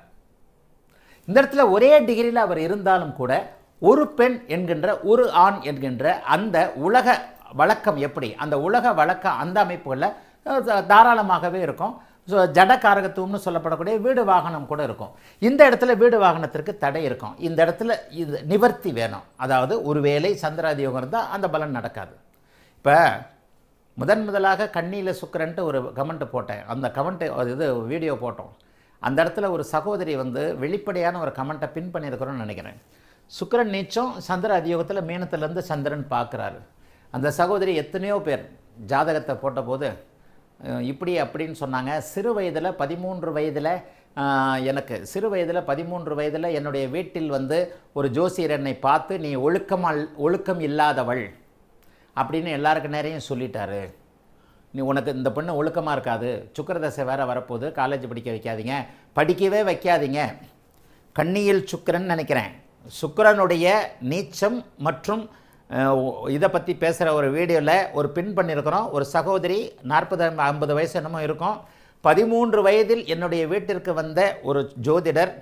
இந்த இடத்துல ஒரே டிகிரியில் அவர் இருந்தாலும் கூட ஒரு பெண் என்கின்ற ஒரு ஆண் என்கின்ற அந்த உலக வழக்கம் எப்படி, அந்த உலக வழக்கம் அந்த அமைப்புகளில் தாராளமாகவே இருக்கும். ஜட காரகத்துவம்னு சொல்லப்படக்கூடிய வீடு வாகனம் கூட இருக்கும். இந்த இடத்துல வீடு வாகனத்திற்கு தடை இருக்கும். இந்த இடத்துல இது நிவர்த்தி வேணும். அதாவது ஒருவேளை சந்திராதியோகம் இருந்தால் அந்த பலன் நடக்காது. இப்போ முதலாக கண்ணியில் சுக்கிரன்ட்டு ஒரு கமெண்ட் போட்டேன். அந்த கமெண்ட்டு இது வீடியோ போட்டோம். அந்த இடத்துல ஒரு சகோதரி வந்து வெளிப்படையான ஒரு கமெண்ட்டை பின் பண்ணியிருக்கிறோன்னு நினைக்கிறேன். சுக்கிரன் நீச்சம் சந்திர அதியோகத்தில் மீனத்திலேருந்து சந்திரன் பார்க்குறாரு. அந்த சகோதரி எத்தனையோ பேர் ஜாதகத்தை போட்டபோது இப்படி அப்படின்னு சொன்னாங்க. சிறு வயதில் 13 வயதில் எனக்கு சிறு வயதில் 13 வயதில் என்னுடைய வீட்டில் வந்து ஒரு ஜோசியர் என்னை பார்த்து நீ ஒழுக்கம் இல்லாதவள் அப்படின்னு எல்லாருக்கு நேரையும் சொல்லிட்டாரு. நீ உனக்கு இந்த பொண்ணு ஒழுக்கமாக இருக்காது, சுக்கிரதசை வேறு வரப்போகுது, காலேஜ் படிக்க வைக்காதீங்க, படிக்கவே வைக்காதீங்க. கன்னியில் சுக்கிரன் நினைக்கிறேன். சுக்கிரனுடைய நீச்சம் மற்றும் இதை பற்றி பேசுகிற ஒரு வீடியோவில் ஒரு பின் பண்ணியிருக்கிறோம். ஒரு சகோதரி 40-50 வயசு என்னமோ இருக்கும். 13 வயதில் என்னுடைய வீட்டிற்கு வந்த ஒரு ஜோதிடர்,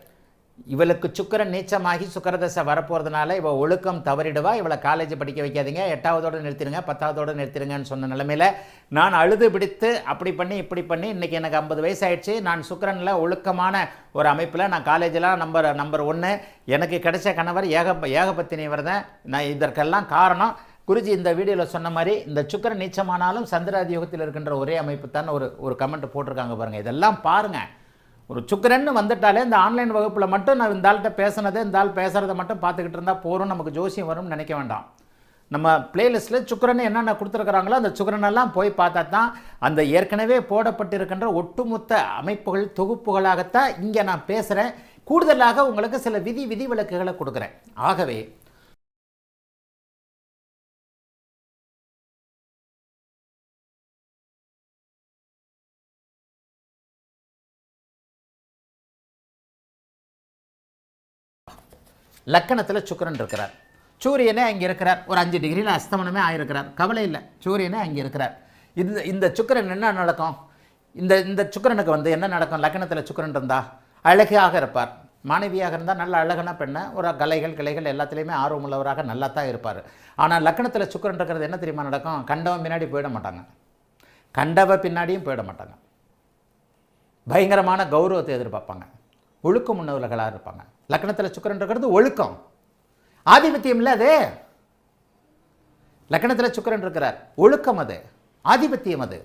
இவளுக்கு சுக்கிரன் நீச்சமாகி சுக்கிரதசை வரப்போகிறதுனால இவள் ஒழுக்கம் தவறிடுவா, இவளை காலேஜ் படிக்க வைக்காதீங்க, 8ஆவதோடு நிறுத்திடுங்க, 10ஆவதோடு நிறுத்திடுங்கன்னு சொன்ன நிலைமையில் நான் அழுது பிடித்து அப்படி பண்ணி இப்படி பண்ணி இன்றைக்கி எனக்கு 50 வயசு ஆயிடுச்சு. நான் சுக்கிரனில் ஒழுக்கமான ஒரு அமைப்பில் நான் காலேஜெலாம் நம்பர் 1. எனக்கு கிடைச்ச கணவர் ஏகபத்தினியவர் தான். நான் இதற்கெல்லாம் காரணம் குருஜி இந்த வீடியோவில் சொன்ன மாதிரி இந்த சுக்கிரன் நீச்சமானாலும் சந்திராதியோகத்தில் இருக்கின்ற ஒரே அமைப்பு தான் ஒரு கமெண்ட் போட்டிருக்காங்க பாருங்கள். இதெல்லாம் பாருங்கள். ஒரு சுக்கிரன்னு வந்துட்டாலே இந்த ஆன்லைன் வகுப்பில் மட்டும் நான் இந்த ஆள்கிட்ட பேசுனது இந்த ஆள் பேசுகிறத மட்டும் பார்த்துக்கிட்டு இருந்தால் போகிறோம், நமக்கு ஜோசியம் வரும்னு நினைக்க வேண்டாம். நம்ம பிளேலிஸ்ட்டில் சுக்கிரன் என்னென்ன கொடுத்துருக்குறாங்களோ அந்த சுக்கிரனெல்லாம் போய் பார்த்தா தான் அந்த ஏற்கனவே போடப்பட்டிருக்கின்ற ஒட்டுமொத்த அமைப்புகள் தொகுப்புகளாகத்தான் இங்கே நான் பேசுகிறேன். கூடுதலாக உங்களுக்கு சில விதிவிலக்குகளை கொடுக்குறேன். ஆகவே லக்கணத்தில் சுக்கிரன் இருக்கிறார், சூரியனே அங்கே இருக்கிறார், ஒரு 5 டிகிரியில் அஸ்தமனமே ஆகிருக்கிறார், கவலை இல்லை, சூரியனே அங்கே இருக்கிறார். இந்த சுக்கிரன் என்ன நடக்கும்? இந்த சுக்கிரனுக்கு வந்து என்ன நடக்கும்? லக்கணத்தில் சுக்கிரன் இருந்தால் அழகாக இருப்பார். மாணவியாக இருந்தால் நல்ல அழகான பெண்ணை ஒரு கிளைகள் எல்லாத்துலேயுமே ஆர்வமுள்ளவராக நல்லா தான் இருப்பார். ஆனால் லக்கணத்தில் சுக்கிரன் இருக்கிறது என்ன தெரியுமா நடக்கும்? கண்டவன் பின்னாடி போயிட மாட்டாங்க, கண்டவ பின்னாடியும் போயிட மாட்டாங்க. பயங்கரமான கௌரவத்தை எதிர்பார்ப்பாங்க, ஒழுக்கம் உணவுகளாக இருப்பாங்க. லக்கணத்தில் சுக்கிரன் இருக்கிறது ஒழுக்கம், ஆதிபத்தியம் இல்லை. அது லக்கணத்தில் சுக்கிரன் இருக்கிறார், ஒழுக்கம், அது ஆதிபத்தியம். அது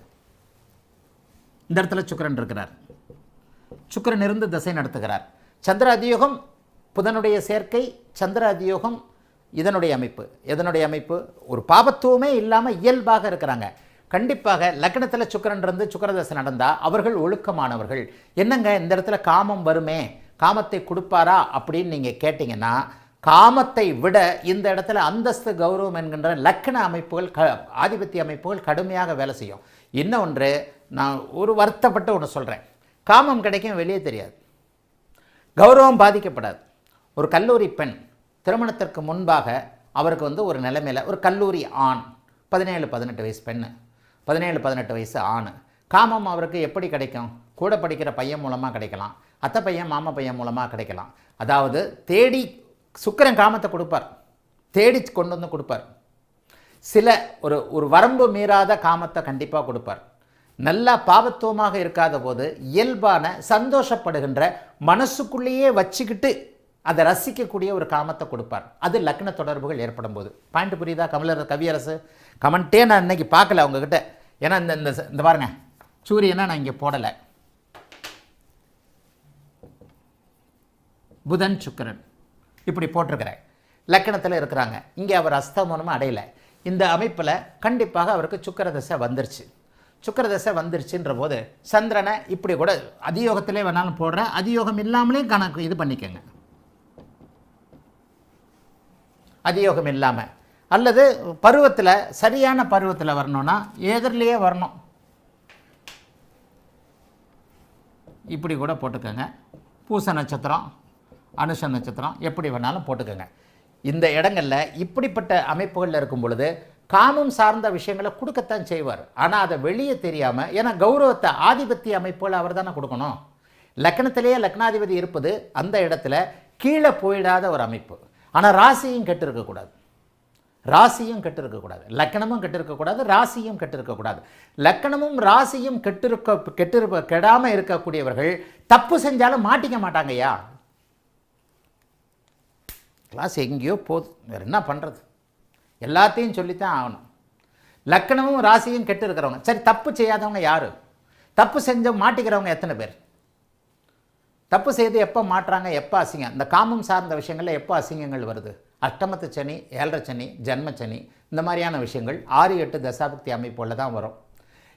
இந்த இடத்துல சுக்கிரன் இருக்கிறார். சுக்கிரன் இருந்து திசை நடத்துகிறார். சந்திர அதியோகம், புதனுடைய சேர்க்கை, சந்திர அதியோகம், இதனுடைய அமைப்பு. எதனுடைய அமைப்பு? ஒரு பாபத்துவமே இல்லாமல் இயல்பாக இருக்கிறாங்க. கண்டிப்பாக லக்கணத்தில் சுக்கிரன் இருந்து சுக்கிரதசை நடந்தால் அவர்கள் ஒழுக்கமானவர்கள். என்னங்க இந்த இடத்துல காமம் வருமே, காமத்தை கொடுப்பாரா அப்படின்னு நீங்கள் கேட்டிங்கன்னா, காமத்தை விட இந்த இடத்துல அந்தஸ்து கௌரவம் என்கின்ற லக்கண அமைப்புகள் ஆதிபத்திய அமைப்புகள் கடுமையாக வேலை செய்யும். இன்னொன்று நான் ஒரு வருத்தப்பட்டு ஒன்று சொல்கிறேன். காமம் கிடைக்கும், வெளியே தெரியாது, கௌரவம் பாதிக்கப்படாது. ஒரு கல்லூரி பெண் திருமணத்திற்கு முன்பாக அவருக்கு வந்து ஒரு நிலைமையில் ஒரு கல்லூரி ஆண் 17-18 வயசு பெண்ணு, 17-18 வயசு ஆண், காமம் அவருக்கு எப்படி கிடைக்கும்? கூட படிக்கிற பையன் மூலமாக கிடைக்கலாம், அத்தை பையன் மாமா பையன் மூலமாக கிடைக்கலாம். அதாவது தேடி சுக்கிரன் காமத்தை கொடுப்பார், தேடி கொண்டு வந்து கொடுப்பார். சில ஒரு வரம்பு மீறாத காமத்தை கண்டிப்பாக கொடுப்பார். நல்லா பாவத்துவமாக இருக்காத போது இயல்பான சந்தோஷப்படுகின்ற மனசுக்குள்ளேயே வச்சுக்கிட்டு அதை ரசிக்கக்கூடிய ஒரு காமத்தை கொடுப்பார். அது லக்ன தொடர்புகள் ஏற்படும் போது. பாயிண்ட் புரியுதா? கவியரசு கமெண்ட்டே நான் இன்னைக்கு பார்க்கல உங்ககிட்ட. ஏன்னா இந்த பாருங்க, சூரியனை நான் இங்கே போடலை, புதன் சுக்கிரன் இப்படி போட்டிருக்கிறேன். லக்கணத்தில் இருக்கிறாங்க, இங்கே அவர் அஸ்தமனமும் அடையலை. இந்த அமைப்பில் கண்டிப்பாக அவருக்கு சுக்கிரதசை வந்துருச்சு. சுக்கிரதசை வந்துருச்சுன்ற போது சந்திரனை இப்படி கூட அதியோகத்திலே வேணாலும் போடுறேன், அதியோகம் இல்லாமலே கணக்கு இது பண்ணிக்கோங்க. அதியோகம் இல்லாமல் அல்லது பருவத்தில் சரியான பருவத்தில் வரணும்னா எதிரிலேயே வரணும், இப்படி கூட போட்டுக்கோங்க. பூச நட்சத்திரம், அனுஷ நட்சத்திரம் எப்படி வேணாலும் போட்டுக்கோங்க. இந்த இடங்களில் இப்படிப்பட்ட அமைப்புகளில் இருக்கும் பொழுது காமம் சார்ந்த விஷயங்களை கொடுக்கத்தான் செய்வார். ஆனால் அதை வெளியே தெரியாமல், ஏன்னா கௌரவத்தை ஆதிபத்திய அமைப்புகள் அவர் தானே கொடுக்கணும். லக்னத்திலேயே லக்னாதிபதி இருப்பது அந்த இடத்துல கீழே போயிடாத ஒரு அமைப்பு. ஆனால் ராசியும் கெட்டு இருக்கக்கூடாது. ராசியும் கெட்டிருக்கக்கூடாது, லக்கணமும் கெட்டிருக்கக்கூடாது, ராசியும் கெட்டிருக்கக்கூடாது. லக்கணமும் ராசியும் கெடாமல் இருக்கக்கூடியவர்கள் தப்பு செஞ்சாலும் மாட்டிக்க மாட்டாங்கய்யா. கிளாஸ் எங்கேயோ போகுது, வேறு என்ன பண்ணுறது, எல்லாத்தையும் சொல்லித்தான் ஆகணும். லக்கணமும் ராசியும் கெட்டு இருக்கிறவங்க, சரி தப்பு செய்யாதவங்க யார்? தப்பு செஞ்ச மாட்டிக்கிறவங்க எத்தனை பேர்? தப்பு செய்து எப்போ மாட்டுறாங்க, எப்போ அசிங்கம்? இந்த காமம் சார்ந்த விஷயங்களில் எப்போ அசிங்கங்கள் வருது? அஷ்டமத்து சனி, 7.5 சனி, ஜென்மச்சனி, இந்த மாதிரியான விஷயங்கள் 6-8 தசாபக்தி அமைப்புகளில் தான் வரும்.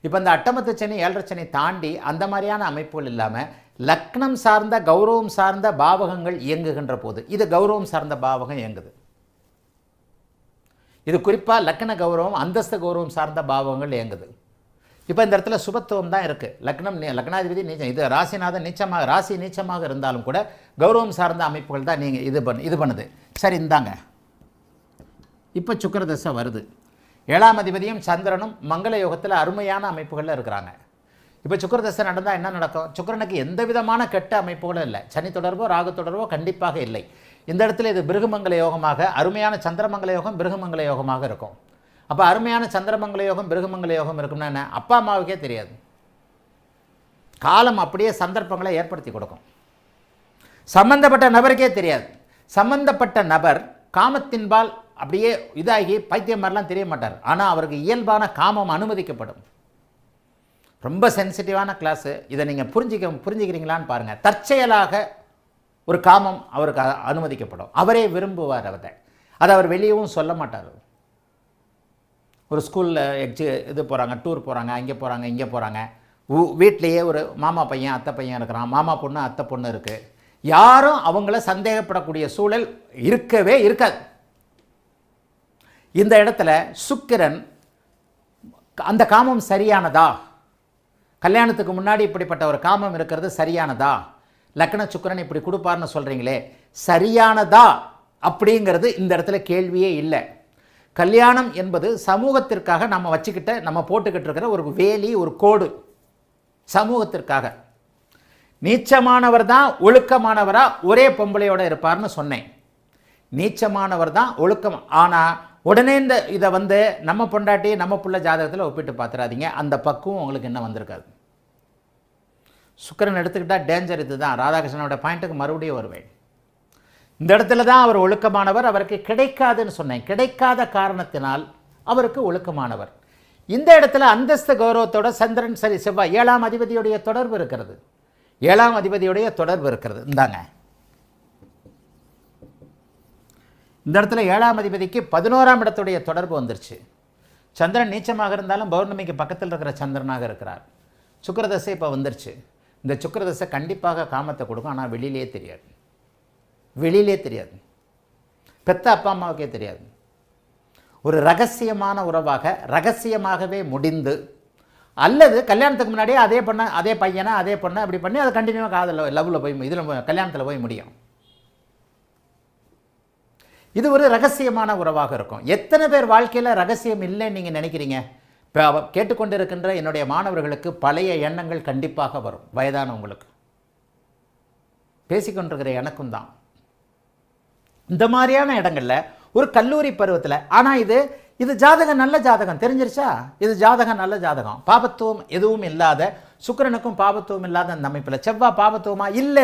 இப்போ இந்த அட்டமத்து சனி, 7.5 சனி தாண்டி அந்த மாதிரியான அமைப்புகள் இல்லாமல் லக்னம் சார்ந்த கௌரவம் சார்ந்த பாவகங்கள் இயங்குகின்ற போது, இது கௌரவம் சார்ந்த பாவகம் இயங்குது. இது குறிப்பாக லக்ன கௌரவம், அந்தஸ்து கௌரவம் சார்ந்த பாவகங்கள் இயங்குது. இப்போ இந்த இடத்துல சுபத்துவம் தான் இருக்குது. லக்னாதிபதி நீச்சம், இது ராசிநாதன் நீச்சமாக, ராசி நீச்சமாக இருந்தாலும் கூட கௌரவம் சார்ந்த அமைப்புகள் தான் நீங்கள் இது பண்ணுது. சரி, இந்தாங்க இப்போ சுக்கிரதசை வருது. 7ஆம் அதிபதியும் சந்திரனும் மங்கள யோகத்தில் அருமையான அமைப்புகளில் இருக்கிறாங்க. இப்போ சுக்கிரதசை நடந்தால் என்ன நடக்கும்? சுக்கிரனுக்கு எந்த விதமான கெட்ட அமைப்புகளும் இல்லை. சனி தொடர்போ ராகு தொடர்போ கண்டிப்பாக இல்லை. இந்த இடத்துல இது பிருகுமங்கல யோகமாக, அருமையான சந்திரமங்கல யோகம் பிருகுமங்கல யோகமாக இருக்கும். அப்போ அருமையான சந்திரமங்கல யோகம் பிருகுமங்கல யோகம் இருக்கும்னா என்ன? அப்பா அம்மாவுக்கே தெரியாது. காலம் அப்படியே சந்தர்ப்பங்களை ஏற்படுத்தி கொடுக்கும். சம்பந்தப்பட்ட நபருக்கே தெரியாது. சம்பந்தப்பட்ட நபர் காமத்தின்பால் அப்படியே இதாகி பைத்தியம் மாதிரிலாம் தெரிய மாட்டார். ஆனால் அவருக்கு இயல்பான காமம் அனுமதிக்கப்படும். ரொம்ப சென்சிட்டிவான கிளாஸு. இதை நீங்கள் புரிஞ்சுக்கிறீங்களான்னு பாருங்கள். தற்செயலாக ஒரு காமம் அவருக்கு அனுமதிக்கப்படும். அவரே விரும்புவார். அதை அவர் வெளியவும் சொல்ல மாட்டார். ஒரு ஸ்கூலில் இது போகிறாங்க, டூர் போகிறாங்க, அங்கே போகிறாங்க, இங்கே போகிறாங்க. வீட்லேயே ஒரு மாமா பையன் அத்தை பையன் இருக்கிறான், மாமா பொண்ணு அத்தை பொண்ணு இருக்குது. யாரும் அவங்கள சந்தேகப்படக்கூடிய சூழல் இருக்கவே இருக்காது. இந்த இடத்துல சுக்கிரன் அந்த காமம் சரியானதா? கல்யாணத்துக்கு முன்னாடி இப்படிப்பட்ட ஒரு காமம் இருக்கிறது சரியானதா? லக்ன சுக்கிரன் இப்படி கொடுப்பார்னு சொல்கிறீங்களே, சரியானதா அப்படிங்கிறது இந்த இடத்துல கேள்வியே இல்லை. கல்யாணம் என்பது சமூகத்திற்காக நம்ம வச்சுக்கிட்ட, நம்ம போட்டுக்கிட்டு இருக்கிற ஒரு வேலி, ஒரு கோடு. சமூகத்திற்காக நீச்சமானவர் தான் ஒழுக்கமானவரா ஒரே பொம்பளையோட இருப்பார்னு சொன்னேன். நீச்சமானவர் தான் ஒழுக்கம். ஆனால் உடனே இதை நம்ம பொண்டாட்டி நம்ம புள்ள ஜாதகத்தில் ஒப்பிட்டு பார்த்துறாதீங்க. அந்த பக்குவம் உங்களுக்கு என்ன வந்திருக்காது. சுக்கிரன் எடுத்துக்கிட்டால் டேஞ்சர். இதுதான் ராதாகிருஷ்ணனோட பாயிண்ட்டுக்கு மறுபடியும் வருவேன். இந்த இடத்துல தான் அவர் ஒழுக்கமானவர். அவருக்கு கிடைக்காதுன்னு சொன்னேன். கிடைக்காத காரணத்தினால் அவருக்கு ஒழுக்கமானவர். இந்த இடத்துல அந்தஸ்து கௌரவத்தோட சந்திரன் சரி செவ்வாய் 7ஆம் அதிபதியுடைய தொடர்பு இருக்கிறது. 7ஆம் அதிபதியுடைய தொடர்பு இருக்கிறது. இந்தாங்க இந்த இடத்துல 7ஆம் அதிபதிக்கு 11ஆம் இடத்துடைய தொடர்பு வந்துருச்சு. சந்திரன் நீச்சமாக இருந்தாலும் பௌர்ணமிக்கு பக்கத்தில் இருக்கிற சந்திரனாக இருக்கிறார். சுக்கிரதசை இப்போ வந்துருச்சு. இந்த சுக்கிரதசை கண்டிப்பாக காமத்தை கொடுக்கும். ஆனால் வெளியிலே தெரியாது. பெத்த அப்பா அம்மாவுக்கே தெரியாது. ஒரு ரகசியமான உறவாக ரகசியமாகவே முடிந்து, அல்லது கல்யாணத்துக்கு முன்னாடியே அதே பையனை அதே பொண்ணை அப்படி பண்ணி அதை கண்டினியூவாக காதலில் லவ்வில் போய் இதில் கல்யாணத்தில் போய் முடியும். இது ஒரு ரகசியமான உறவாக இருக்கும். எத்தனை பேர் வாழ்க்கையில் ரகசியம் இல்லைன்னு நீங்கள் நினைக்கிறீங்க? இப்போ கேட்டுக்கொண்டு இருக்கின்ற என்னுடைய மாணவர்களுக்கு பழைய எண்ணங்கள் கண்டிப்பாக வரும். வயதானவங்களுக்கு, பேசிக்கொண்டிருக்கிற எனக்கும் தான். இந்த மாதிரியான இடங்களில் ஒரு கல்லூரி பருவத்தில், ஆனால் இது ஜாதகம் நல்ல ஜாதகம் தெரிஞ்சிருச்சா? இது ஜாதகம் நல்ல ஜாதகம். பாபத்துவம் எதுவும் இல்லாத, சுக்கிரனுக்கும் பாபத்துவம் இல்லாத அந்த அமைப்பில் செவ்வாய் பாபத்துவமா இல்லை.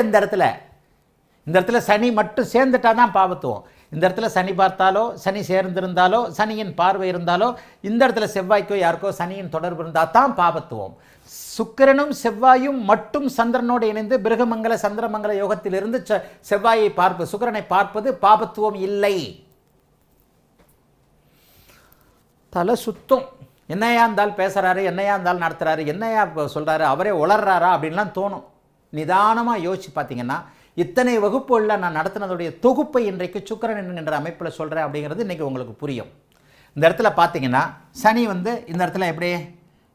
இந்த இடத்துல சனி மட்டும் சேர்ந்துட்டா தான் பாபத்துவம். இந்த இடத்துல சனி பார்த்தாலோ, சனி சேர்ந்திருந்தாலோ, சனியின் பார்வை இருந்தாலோ, இந்த இடத்துல செவ்வாய்க்கோ யாருக்கோ சனியின் தொடர்பு இருந்தால் தான் பாபத்துவம். சுக்கிரனும் செவ்வாயும் மட்டும் சந்திரனோடு இணைந்து பிருகமங்கல சந்திரமங்கல யோகத்திலிருந்து செவ்வாயை பார்ப்பது, சுக்கிரனை பார்ப்பது பாபத்துவம் இல்லை. தலை சுத்தம். என்னையா இருந்தாலும் பேசுகிறாரு, என்னையா இருந்தாலும் நடத்துகிறாரு, என்னையா சொல்கிறாரு, அவரே உளர்றாரா அப்படின்லாம் தோணும். நிதானமாக யோசிச்சு பார்த்தீங்கன்னா, இத்தனை வகுப்புகளில் நான் நடத்தினதுடைய தொகுப்பை இன்றைக்கு சுக்கிரன் என்கின்ற அமைப்பில் சொல்கிறேன் அப்படிங்கிறது இன்றைக்கி உங்களுக்கு புரியும். இந்த இடத்துல பார்த்தீங்கன்னா சனி இந்த இடத்துல எப்படி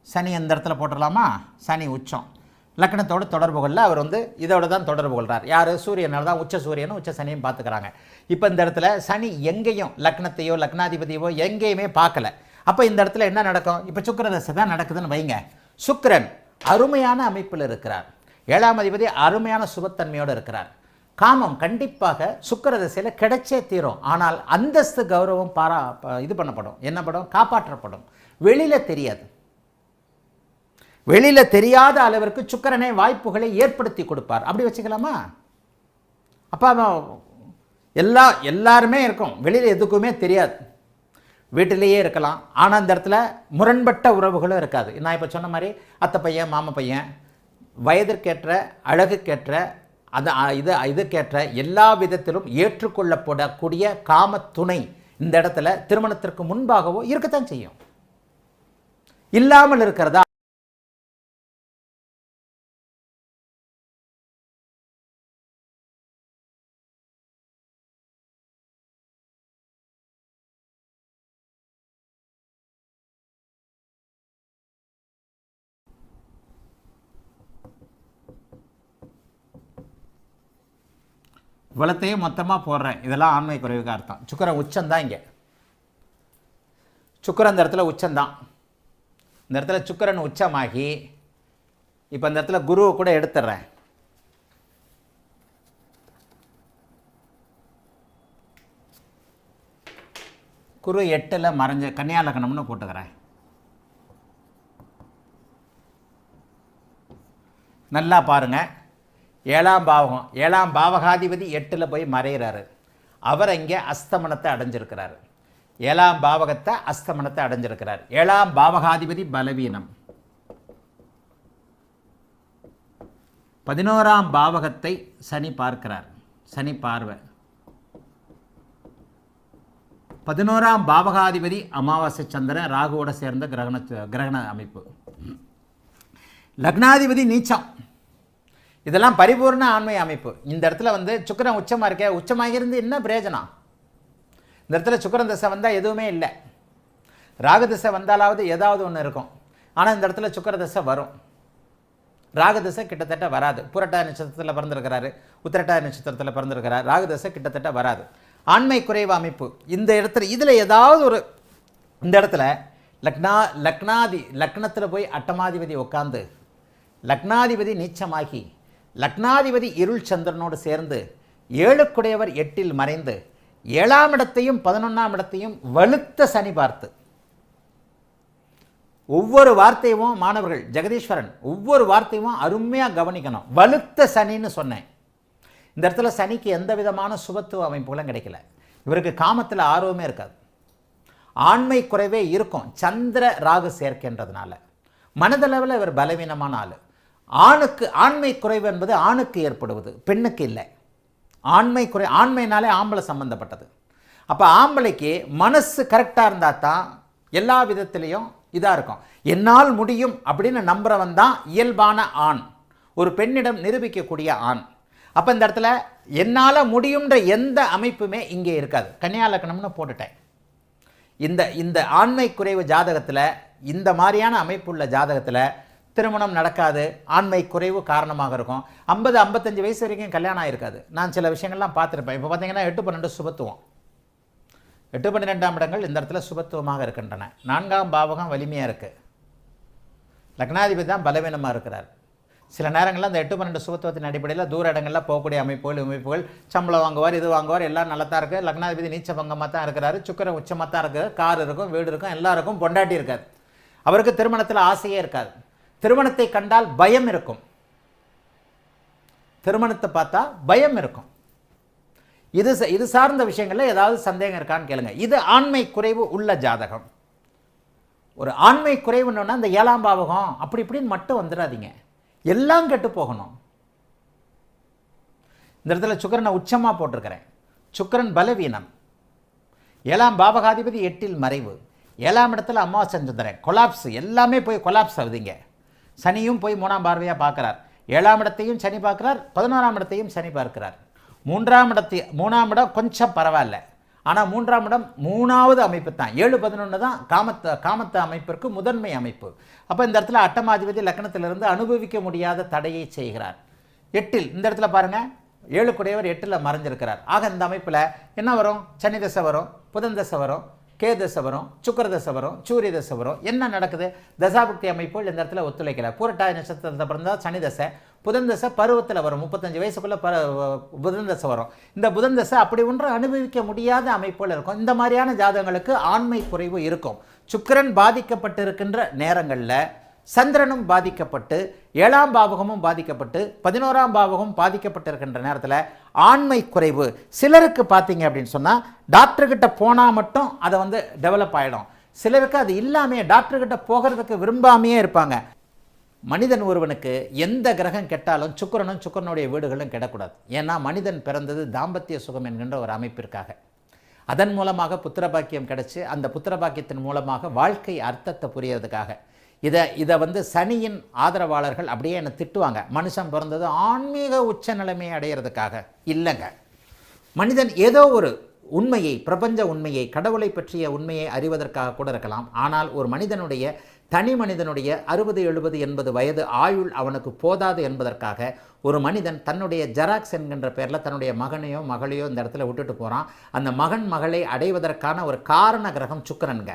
சனி இந்த இடத்துல போட்டுடலாமா? சனி உச்சம் லக்னத்தோட தொடர்புகளில் அவர் இதோட தான் தொடர்பு கொள்கிறார். யார்? சூரியனால் தான். உச்ச சூரியனும் உச்ச சனியும் பார்த்துக்கிறாங்க. இப்போ இந்த இடத்துல சனி எங்கேயும் லக்னத்தையோ லக்னாதிபதியோ எங்கேயுமே பார்க்கல. அப்போ இந்த இடத்துல என்ன நடக்கும்? இப்போ சுக்கிரதசை தான் நடக்குதுன்னு வைங்க. சுக்கிரன் அருமையான அமைப்பில் இருக்கிறார். 7ஆம் அதிபதி அருமையான சுபத்தன்மையோடு இருக்கிறார். காமம் கண்டிப்பாக சுக்கிர திசையில் கிடைச்சே தீரும். ஆனால் அந்தஸ்து கௌரவம் இது பண்ணப்படும், என்னப்படும், காப்பாற்றப்படும். வெளியில் தெரியாது. வெளியில் தெரியாத அளவிற்கு சுக்கிரனை வாய்ப்புகளை ஏற்படுத்தி கொடுப்பார். அப்படி வச்சுக்கலாமா? அப்போ எல்லாருமே இருக்கும், வெளியில் எதுக்குமே தெரியாது, வீட்டிலேயே இருக்கலாம். ஆனால் அந்த இடத்துல முரண்பட்ட உறவுகளும் இருக்காது. நான் இப்போ சொன்ன மாதிரி அத்தை பையன் மாமா பையன், வயதிற்கேற்ற அழகுக்கேற்ற இதுக்கேற்ற எல்லா விதத்திலும் ஏற்றுக்கொள்ளப்படக்கூடிய காம துணை இந்த இடத்துல திருமணத்திற்கு முன்பாகவோ இருக்கத்தான் செய்யும். இல்லாமல் இருக்கிறதா? இவ்வளத்தையும் மொத்தமாக போடுறேன். இதெல்லாம் ஆண்மை குறைவுக்கு அர்த்தம். சுக்கிரன் உச்சந்தான். இங்கே சுக்கிரன் இந்த இடத்துல உச்சந்தான். இந்த இடத்துல சுக்கிரன் உச்சமாகி இப்போ இந்த இடத்துல குருவை கூட எடுத்துடுறேன். குரு 8ல் மறைஞ்ச கன்னியா லக்னம்னு போட்டுக்கிறேன். நல்லா பாருங்கள், 7ஆம் பாவகம், 7ஆம் பாவகாதிபதி 8ல் போய் மறைகிறாரு. அவர் இங்கே அஸ்தமனத்தை அடைஞ்சிருக்கிறார். 7ஆம் பாவகத்தை அஸ்தமனத்தை அடைஞ்சிருக்கிறார். 7ஆம் பாவகாதிபதி பலவீனம். 11ஆம் பாவகத்தை சனி பார்க்கிறார். சனி பார்வை. 11ஆம் பாவகாதிபதி அமாவாசை சந்திரன் ராகுவோட சேர்ந்த கிரகண அமைப்பு. லக்னாதிபதி நீச்சம். இதெல்லாம் பரிபூர்ண ஆண்மை அமைப்பு. இந்த இடத்துல சுக்கிரன் உச்சமாக இருக்க, உச்சமாக இருந்து என்ன பிரயோஜனம்? இந்த இடத்துல சுக்கிரன் திசை வந்தால் எதுவுமே இல்லை. ராகு திசை வந்தாலாவது ஏதாவது ஒன்று இருக்கும். ஆனால் இந்த இடத்துல சுக்கிர திசை வரும். ராகு திசை கிட்டத்தட்ட வராது. புரட்டாதி நட்சத்திரத்தில் பிறந்திருக்கிறாரு, உத்திரட்டாதி நட்சத்திரத்தில் பிறந்திருக்கிறார். ராகு திசை கிட்டத்தட்ட வராது. ஆண்மை குறைவு அமைப்பு இந்த இடத்துல. இதில் ஏதாவது ஒரு இந்த இடத்துல லக்னத்தில் போய் அட்டமாதிபதி உட்காந்து லக்னாதிபதி நீச்சமாகி லக்னாதிபதி இருள் சந்திரனோடு சேர்ந்து 7க்குடையவர் 8ல் மறைந்து 7ஆம் இடத்தையும் 11ஆம் இடத்தையும் வலுத்த சனி பார்த்து, ஒவ்வொரு வார்த்தையும் மாணவர்கள் ஜெகதீஸ்வரன் ஒவ்வொரு வார்த்தையும் அருமையாக கவனிக்கணும். வலுத்த சனின்னு சொன்னேன். இந்த இடத்துல சனிக்கு எந்த விதமான சுபத்துவ அமைப்புகளும் கிடைக்கல. இவருக்கு காமத்தில் ஆர்வமே இருக்காது. ஆண்மை குறைவே இருக்கும். சந்திர ராகு சேர்க்கின்றதுனால மனதளவில் இவர் பலவீனமான ஆள். ஆணுக்கு ஆண்மை குறைவு என்பது ஆணுக்கு ஏற்படுவது, பெண்ணுக்கு இல்லை. ஆண்மைனாலே ஆம்பளை சம்பந்தப்பட்டது. அப்போ ஆம்பளைக்கு மனசு கரெக்டாக இருந்தால் தான் எல்லா விதத்திலையும் இதாக இருக்கும். என்னால் முடியும் அப்படின்னு நம்புறவன் தான் இயல்பான ஆண், ஒரு பெண்ணிடம் நிரூபிக்கக்கூடிய ஆண். அப்போ இந்த இடத்துல என்னால் முடியுன்ற எந்த அமைப்புமே இங்கே இருக்காது. கன்னியா லக்னம்னு போட்டுட்டேன். இந்த ஆண்மை குறைவு ஜாதகத்தில், இந்த மாதிரியான அமைப்புள்ள ஜாதகத்தில் திருமணம் நடக்காது. ஆண்மை குறைவு காரணமாக இருக்கும். 50-55 வயசு வரைக்கும் கல்யாணம் ஆகிருக்காது. நான் சில விஷயங்கள்லாம் பார்த்துருப்பேன். இப்போ பார்த்தீங்கன்னா 8-12 சுபத்துவம், 8-12ஆம் இடங்கள் இந்த இடத்துல சுபத்துவமாக இருக்கின்றன. 4ஆம் பாவகம் வலிமையாக இருக்குது. லக்னாதிபதி தான் பலவீனமாக இருக்கிறார். சில நேரங்களில் அந்த 8-12 சுபத்துவத்தின் அடிப்படையில் தூர இடங்களில் போகக்கூடிய அமைப்புகள் சம்பளம் வாங்குவார், இது வாங்குவார், எல்லாம் நல்லா தான் இருக்குது. லக்னாதிபதி நீச்ச பங்கமாக தான் இருக்கிறாரு. சுக்கிரன் உச்சமாக தான் இருக்குது. கார் இருக்கும், வீடு இருக்கும், எல்லாருக்கும் பொண்டாட்டி இருக்காது. அவருக்கு திருமணத்தில் ஆசையே இருக்காது. திருமணத்தை கண்டால் பயம் இருக்கும். திருமணத்தை பார்த்தா பயம் இருக்கும். இது சார்ந்த விஷயங்களில் ஏதாவது சந்தேகம் இருக்கான்னு கேளுங்க. இது ஆண்மை குறைவு உள்ள ஜாதகம். ஒரு ஆண்மை குறைவுன்னா இந்த 7ஆம் பாவகம் அப்படி இப்படின்னு மட்டும் வந்துடாதீங்க. எல்லாம் கெட்டு போகணும். இந்த இடத்துல சுக்கிரனை உச்சமாக போட்டிருக்கிறேன். சுக்கிரன் பலவீனம். 7ஆம் பாவகாதிபதி 8ல் மறைவு. 7ஆம் இடத்துல அமாவாசை சந்திரன் கொலாப்ஸ், எல்லாமே போய் கொலாப்ஸ் ஆகுதுங்க. சனியும் போய் 3ஆம் பார்வையாக பார்க்குறார். 7ஆம் இடத்தையும் சனி பார்க்குறார், 11ஆம் இடத்தையும் சனி பார்க்கிறார். 3ஆம் இடம் கொஞ்சம் பரவாயில்ல. ஆனால் 3ஆம் இடம் 3வது அமைப்பு தான். 7-11 தான் காமத்த அமைப்பிற்கு முதன்மை அமைப்பு. அப்போ இந்த இடத்துல அட்டமாதிபதி லக்னத்திலிருந்து அனுபவிக்க முடியாத தடையை செய்கிறார். 8ல் இந்த இடத்துல பாருங்கள், 7க்குடையவர் 8ல் மறைஞ்சிருக்கிறார். ஆக இந்த அமைப்பில் என்ன வரும்? சனி தசை வரும், புதன் தசை வரும், கே தசை வரும், சுக்கிர தசை வரும், சூரிய தசை வரும். என்ன நடக்குது? தசாபுக்தி அமைப்புகள் இந்த இடத்துல ஒத்துழைக்கல. பூரட்டாதி நட்சத்திரத்தை பிறந்தால் சனி தசை, புதன் தசை பருவத்தில் வரும், 35 வயசுக்குள்ளே புதன் தசை வரும். இந்த புதன் தசை அப்படி ஒன்றும் அனுபவிக்க முடியாத அமைப்புகள் இருக்கும். இந்த மாதிரியான ஜாதகங்களுக்கு ஆண்மை குறைவு இருக்கும். சுக்கிரன் பாதிக்கப்பட்டு இருக்கின்ற நேரங்களில் சந்திரனும் பாதிக்கப்பட்டு 7ஆம் பாவகமும் பாதிக்கப்பட்டு 11ஆம் பாவகம் பாதிக்கப்பட்டிருக்கின்ற நேரத்தில் ஆண்மை குறைவு சிலருக்கு பார்த்தீங்க அப்படின்னு சொன்னால் டாக்டர்கிட்ட போனால் மட்டும் அதை வந்து டெவலப் ஆகிடும். சிலருக்கு அது இல்லாமல் டாக்டர்கிட்ட போகிறதுக்கு விரும்பாமையே இருப்பாங்க. மனிதன் ஒருவனுக்கு எந்த கிரகம் கெட்டாலும் சுக்கிரனும் சுக்கிரனுடைய வீடுகளும் கெடக்கூடாது. ஏன்னா மனிதன் பிறந்தது தாம்பத்திய சுகம் என்கின்ற ஒரு அமைப்பிற்காக. அதன் மூலமாக புத்திரபாக்கியம் கிடைச்சி அந்த புத்திரபாக்கியத்தின் மூலமாக வாழ்க்கை அர்த்தத்தை புரியறதுக்காக. இதை வந்து சனியின் ஆதரவாளர்கள் அப்படியே என்னை திட்டுவாங்க, மனுஷன் பிறந்தது ஆன்மீக உச்ச நிலைமையை அடையிறதுக்காக இல்லைங்க. மனிதன் ஏதோ ஒரு உண்மையை, பிரபஞ்ச உண்மையை, கடவுளை பற்றிய உண்மையை அறிவதற்காக கூட இருக்கலாம். ஆனால் ஒரு மனிதனுடைய தனி மனிதனுடைய 60, 70, 80 வயது ஆயுள் அவனுக்கு போதாது என்பதற்காக ஒரு மனிதன் தன்னுடைய ஜெராக்ஸ் என்கின்ற பேரில் தன்னுடைய மகனையோ மகளையோ இந்த இடத்துல விட்டுட்டு போகிறான். அந்த மகன் மகளை அடைவதற்கான ஒரு காரண கிரகம் சுக்கிரனுங்க.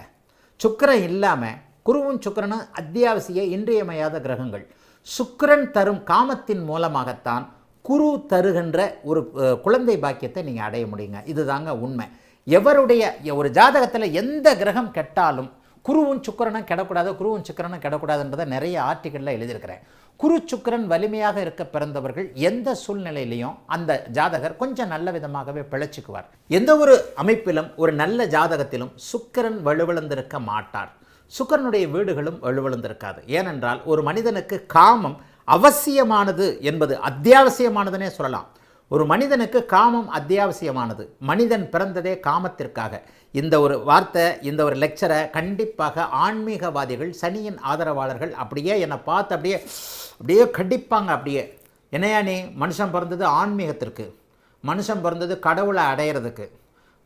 சுக்கிரன் இல்லாமல் குருவும் சுக்கிரனும் அத்தியாவசிய இன்றியமையாத கிரகங்கள். சுக்கிரன் தரும் காமத்தின் மூலமாகத்தான் குரு தருகின்ற ஒரு குழந்தை பாக்கியத்தை நீங்கள் அடைய முடியுங்க. இதுதாங்க உண்மை. எவருடைய ஒரு ஜாதகத்தில் எந்த கிரகம் கெட்டாலும் குருவும் சுக்கிரனும் கெடக்கூடாது, குருவும் சுக்கிரனும் கெடக்கூடாதுன்றதை நிறைய ஆர்டிகளில் எழுதியிருக்கிறேன். குரு சுக்கிரன் வலிமையாக இருக்க பிறந்தவர்கள் எந்த சூழ்நிலையிலையும் அந்த ஜாதகர் கொஞ்சம் நல்ல விதமாகவே பிழைச்சிக்குவார். எந்த ஒரு அமைப்பிலும் ஒரு நல்ல ஜாதகத்திலும் சுக்கிரன் வலுவிழந்திருக்க மாட்டார். சுக்கிரனுடைய வீடுகளும் வலுவிழந்திருக்காது. ஏனென்றால் ஒரு மனிதனுக்கு காமம் அவசியமானது என்பது அத்தியாவசியமானதுன்னே சொல்லலாம். ஒரு மனிதனுக்கு காமம் அத்தியாவசியமானது. மனிதன் பிறந்ததே காமத்திற்காக. இந்த ஒரு வார்த்தை, இந்த ஒரு லெக்சரை கண்டிப்பாக ஆன்மீகவாதிகள், சனியின் ஆதரவாளர்கள் அப்படியே என்னை பார்த்து அப்படியே கண்டிப்பாங்க. அப்படியே என்னையா நீ, மனுஷன் பிறந்தது ஆன்மீகத்திற்கு, மனுஷன் பிறந்தது கடவுளை அடையிறதுக்கு,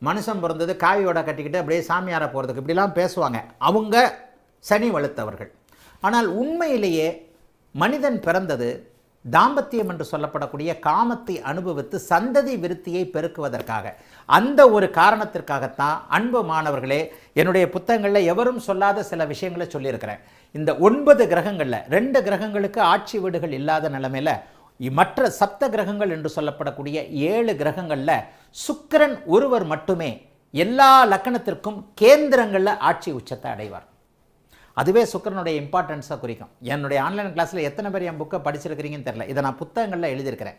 மனுஷன் பிறந்தது காவியோட கட்டிக்கிட்டு அப்படியே சாமியாரை போகிறதுக்கு, இப்படிலாம் பேசுவாங்க. அவங்க சனி வலுத்தவர்கள். ஆனால் உண்மையிலேயே மனிதன் பிறந்தது தாம்பத்தியம் என்று சொல்லப்படக்கூடிய காமத்தை அனுபவித்து சந்ததி விருத்தியை பெருக்குவதற்காக. அந்த ஒரு காரணத்திற்காகத்தான் அன்பு மாணவர்களே, என்னுடைய புத்தகங்களில் எவரும் சொல்லாத சில விஷயங்களை சொல்லியிருக்கிறேன். இந்த 9 கிரகங்களில் 2 கிரகங்களுக்கு ஆட்சி வீடுகள் இல்லாத நிலைமையில் மற்ற சப்த கிரகங்கள் என்று சொல்லப்படக்கூடிய 7 கிரகங்களில் சுக்கிரன் ஒருவர் மட்டுமே எல்லா லக்கணத்திற்கும் கேந்திரங்களில் ஆட்சி உச்சத்தை அடைவார். அதுவே சுக்கிரனுடைய இம்பார்ட்டன்ஸாக குறிக்கும். என்னுடைய ஆன்லைன் கிளாஸில் எத்தனை பேர் என் புக்கை படிச்சிருக்கிறீங்கன்னு தெரியல. இதை நான் புத்தகங்களில் எழுதியிருக்கிறேன்.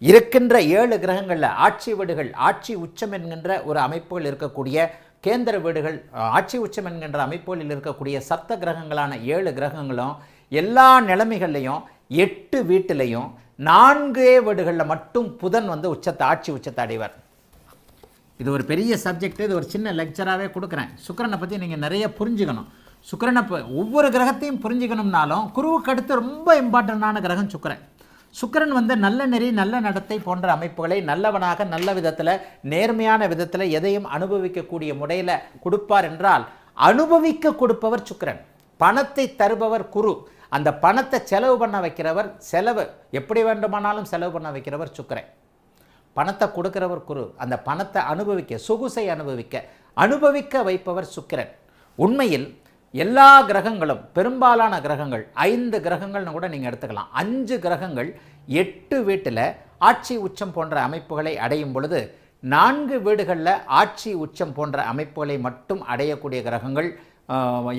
இருக்கின்ற 7 கிரகங்களில் ஆட்சி வீடுகள், ஆட்சி உச்சம் என்கின்ற ஒரு அமைப்புகள் இருக்கக்கூடிய கேந்திர வீடுகள், ஆட்சி உச்சம் என்கின்ற அமைப்புகளில் இருக்கக்கூடிய சப்த கிரகங்களான 7 கிரகங்களும் எல்லா நிலைமைகள்லையும் 8 வீட்டிலையும் 4 வீடுகளில் மட்டும் புதன் வந்து ஆட்சி உச்சத்தை அடைவார். இது ஒரு பெரிய சப்ஜெக்ட். இது ஒரு சின்ன லெக்சராகவே கொடுக்குறேன். சுக்கிரனை பற்றி நீங்கள் நிறைய புரிஞ்சுக்கணும். சுக்கிரனை ஒவ்வொரு கிரகத்தையும் புரிஞ்சுக்கணும்னாலும் குருவுக்கு அடுத்து ரொம்ப இம்பார்ட்டண்டான கிரகம் சுக்கிரன். சுக்கிரன் வந்து நல்ல நெறி, நல்ல நடத்தை போன்ற அமைப்புகளை நல்லவனாக, நல்ல விதத்தில், நேர்மையான விதத்தில் எதையும் அனுபவிக்கக்கூடிய முறையில் கொடுப்பார் என்றால் அனுபவிக்க கொடுப்பவர் சுக்கிரன். பணத்தை தருபவர் குரு. அந்த பணத்தை செலவு பண்ண வைக்கிறவர், செலவு எப்படி வேண்டுமானாலும் செலவு பண்ண வைக்கிறவர் சுக்கிரன். பணத்தை கொடுக்கிறவர் குரு. அந்த பணத்தை அனுபவிக்க, சொகுசை அனுபவிக்க வைப்பவர் சுக்கிரன். உண்மையில் எல்லா கிரகங்களும், பெரும்பாலான கிரகங்கள் 5 கிரகங்கள்னு கூட நீங்கள் எடுத்துக்கலாம். 5 கிரகங்கள் 8 வீட்டில் ஆட்சி உச்சம் போன்ற அமைப்புகளை அடையும் பொழுது 4 வீடுகளில் ஆட்சி உச்சம் போன்ற அமைப்புகளை மட்டும் அடையக்கூடிய கிரகங்கள்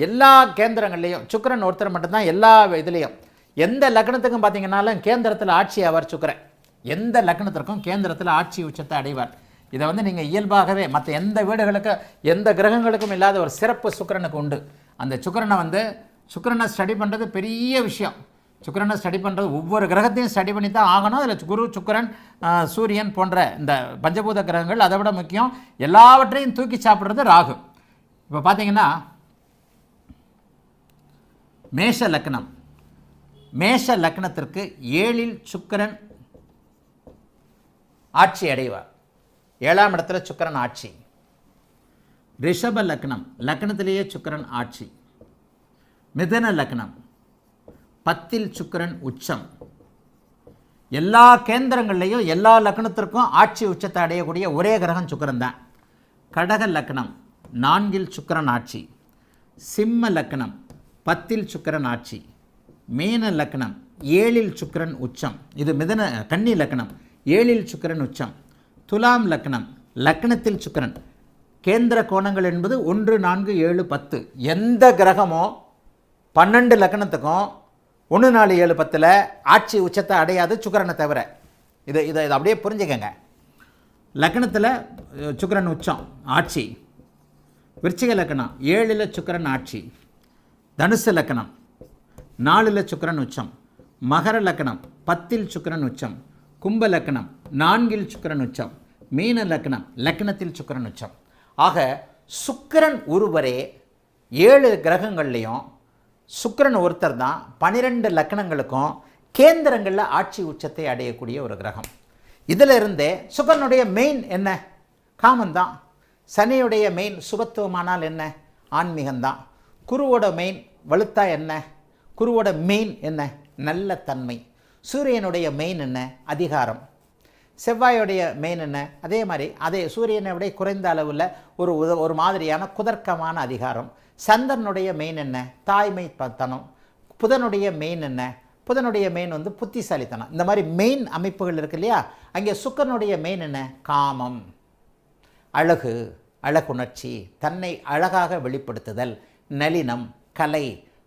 எல்லா கேந்திரங்கள்லையும். சுக்கிரன் ஒருத்தர் மட்டும்தான் எல்லா இதுலேயும். எந்த லக்னத்துக்கும் பார்த்தீங்கன்னாலும் கேந்திரத்தில் ஆட்சி ஆவார் சுக்கிரன். எந்த லக்னத்திற்கும் கேந்திரத்தில் ஆட்சி உச்சத்தை அடைவார். இதை வந்து நீங்கள் இயல்பாகவே மற்ற எந்த வீடுகளுக்கு, எந்த கிரகங்களுக்கும் இல்லாத ஒரு சிறப்பு சுக்கிரனுக்கு உண்டு. அந்த சுக்கிரனை ஸ்டடி பண்ணுறது பெரிய விஷயம். சுக்கிரனை ஸ்டடி பண்ணுறது, ஒவ்வொரு கிரகத்தையும் ஸ்டடி பண்ணி தான் ஆகணும். அதில் குரு, சுக்கிரன், சூரியன் போன்ற இந்த பஞ்சபூத கிரகங்கள். அதை விட முக்கியம், எல்லாவற்றையும் தூக்கி சாப்பிட்றது ராகு. இப்போ பார்த்தீங்கன்னா மேஷ லக்னம், மேஷ லக்னத்திற்கு 7இல் சுக்கிரன் ஆட்சி அடைவார். 7ஆம் இடத்துல சுக்கிரன் ஆட்சி. ரிஷப லக்னம், லக்னத்திலேயே சுக்கிரன் ஆட்சி. மிதுன லக்னம் 10இல் சுக்கிரன் உச்சம். எல்லா கேந்திரங்கள்லையும் எல்லா லக்னத்திற்கும் ஆட்சி உச்சத்தை அடையக்கூடிய ஒரே கிரகம் சுக்கிரன் தான். கடக லக்னம் 4இல் சுக்கிரன் ஆட்சி. சிம்ம லக்னம் 10இல் சுக்கிரன் ஆட்சி. மீன லக்னம் ஏழில் சுக்கிரன் உச்சம். இது மிதன கன்னி லக்னம், ஏழில் சுக்கிரன் உச்சம். துலாம் லக்னம், லக்னத்தில் சுக்கிரன். கேந்திர கோணங்கள் என்பது 1, 4, 7, 10. எந்த கிரகமோ 12 லக்னத்துக்கும் 1, 4, 7, 10 ஆட்சி உச்சத்தை அடையாது சுக்கிரனை தவிர. இதை இதை இதை அப்படியே புரிஞ்சுக்கங்க. லக்னத்தில் சுக்கிரன் உச்சம் ஆட்சி. விருச்சிக லக்னம் 7ல் சுக்கிரன் ஆட்சி. தனுசு லக்னம் 4ல் சுக்கிரன் உச்சம். மகர லக்னம் 10ல் சுக்கிரன் உச்சம். கும்ப லக்னம் 4ல் சுக்கிரன் உச்சம். மீன லக்னம் லக்னத்தில் சுக்கிரன் உச்சம். ஆக சுக்கிரன் ஒருவரே 7 கிரகங்கள்லையும் சுக்கிரன் ஒருத்தர் தான் 12 லக்னங்களுக்கும் கேந்திரங்களில் ஆட்சி உச்சத்தை அடையக்கூடிய ஒரு கிரகம். இதில் இருந்தே சுக்கிரனுடைய மெயின் என்ன? காமந்தான். சனியுடைய மெயின் சுபத்துவமானால் என்ன? ஆன்மீகம்தான். குருவோட மெயின் வலுத்தா என்ன? குருவோட மெயின் என்ன? நல்ல தன்மை. சூரியனுடைய மெயின் என்ன? அதிகாரம். செவ்வாயுடைய மெயின் என்ன? அதே மாதிரி அதே சூரியனை விட குறைந்த அளவில் ஒரு மாதிரியான குதர்க்கமான அதிகாரம். சந்திரனுடைய மெயின் என்ன? தாய்மை தனம். புதனுடைய மெயின் என்ன? புதனுடைய மெயின் வந்து புத்திசாலித்தனம். இந்த மாதிரி மெயின் அமைப்புகள் இருக்கு இல்லையா? அங்கே சுக்கிரனுடைய மெயின் என்ன? காமம், அழகு, அழகுணர்ச்சி, தன்னை அழகாக வெளிப்படுத்துதல், நளினம், கலை,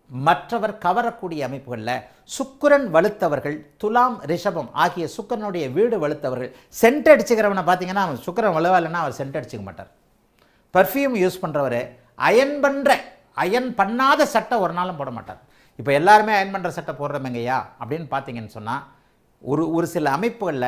மற்றவர் கவரக்கூடிய அமைப்புகளில் சுக்கிரன் வலுத்தவர்கள், துலாம் ரிஷபம் ஆகிய சுக்கிரனுடைய வீடு வலுத்தவர்கள். சென்ட் அடிச்சுக்கிறவனை பார்த்தீங்கன்னா அவன் சுக்கிரன் வலுவாலைன்னா அவர் சென்ட் அடிச்சுக்க மாட்டார். பர்ஃப்யூம் யூஸ் பண்ணுறவர் அயன் பண்ணாத சட்டை ஒரு நாளும் போட மாட்டார். இப்போ எல்லாருமே அயன் பண்ணுற சட்டை போடுறவங்கய்யா அப்படின்னு பார்த்தீங்கன்னு சொன்னால் ஒரு சில அமைப்புகளில்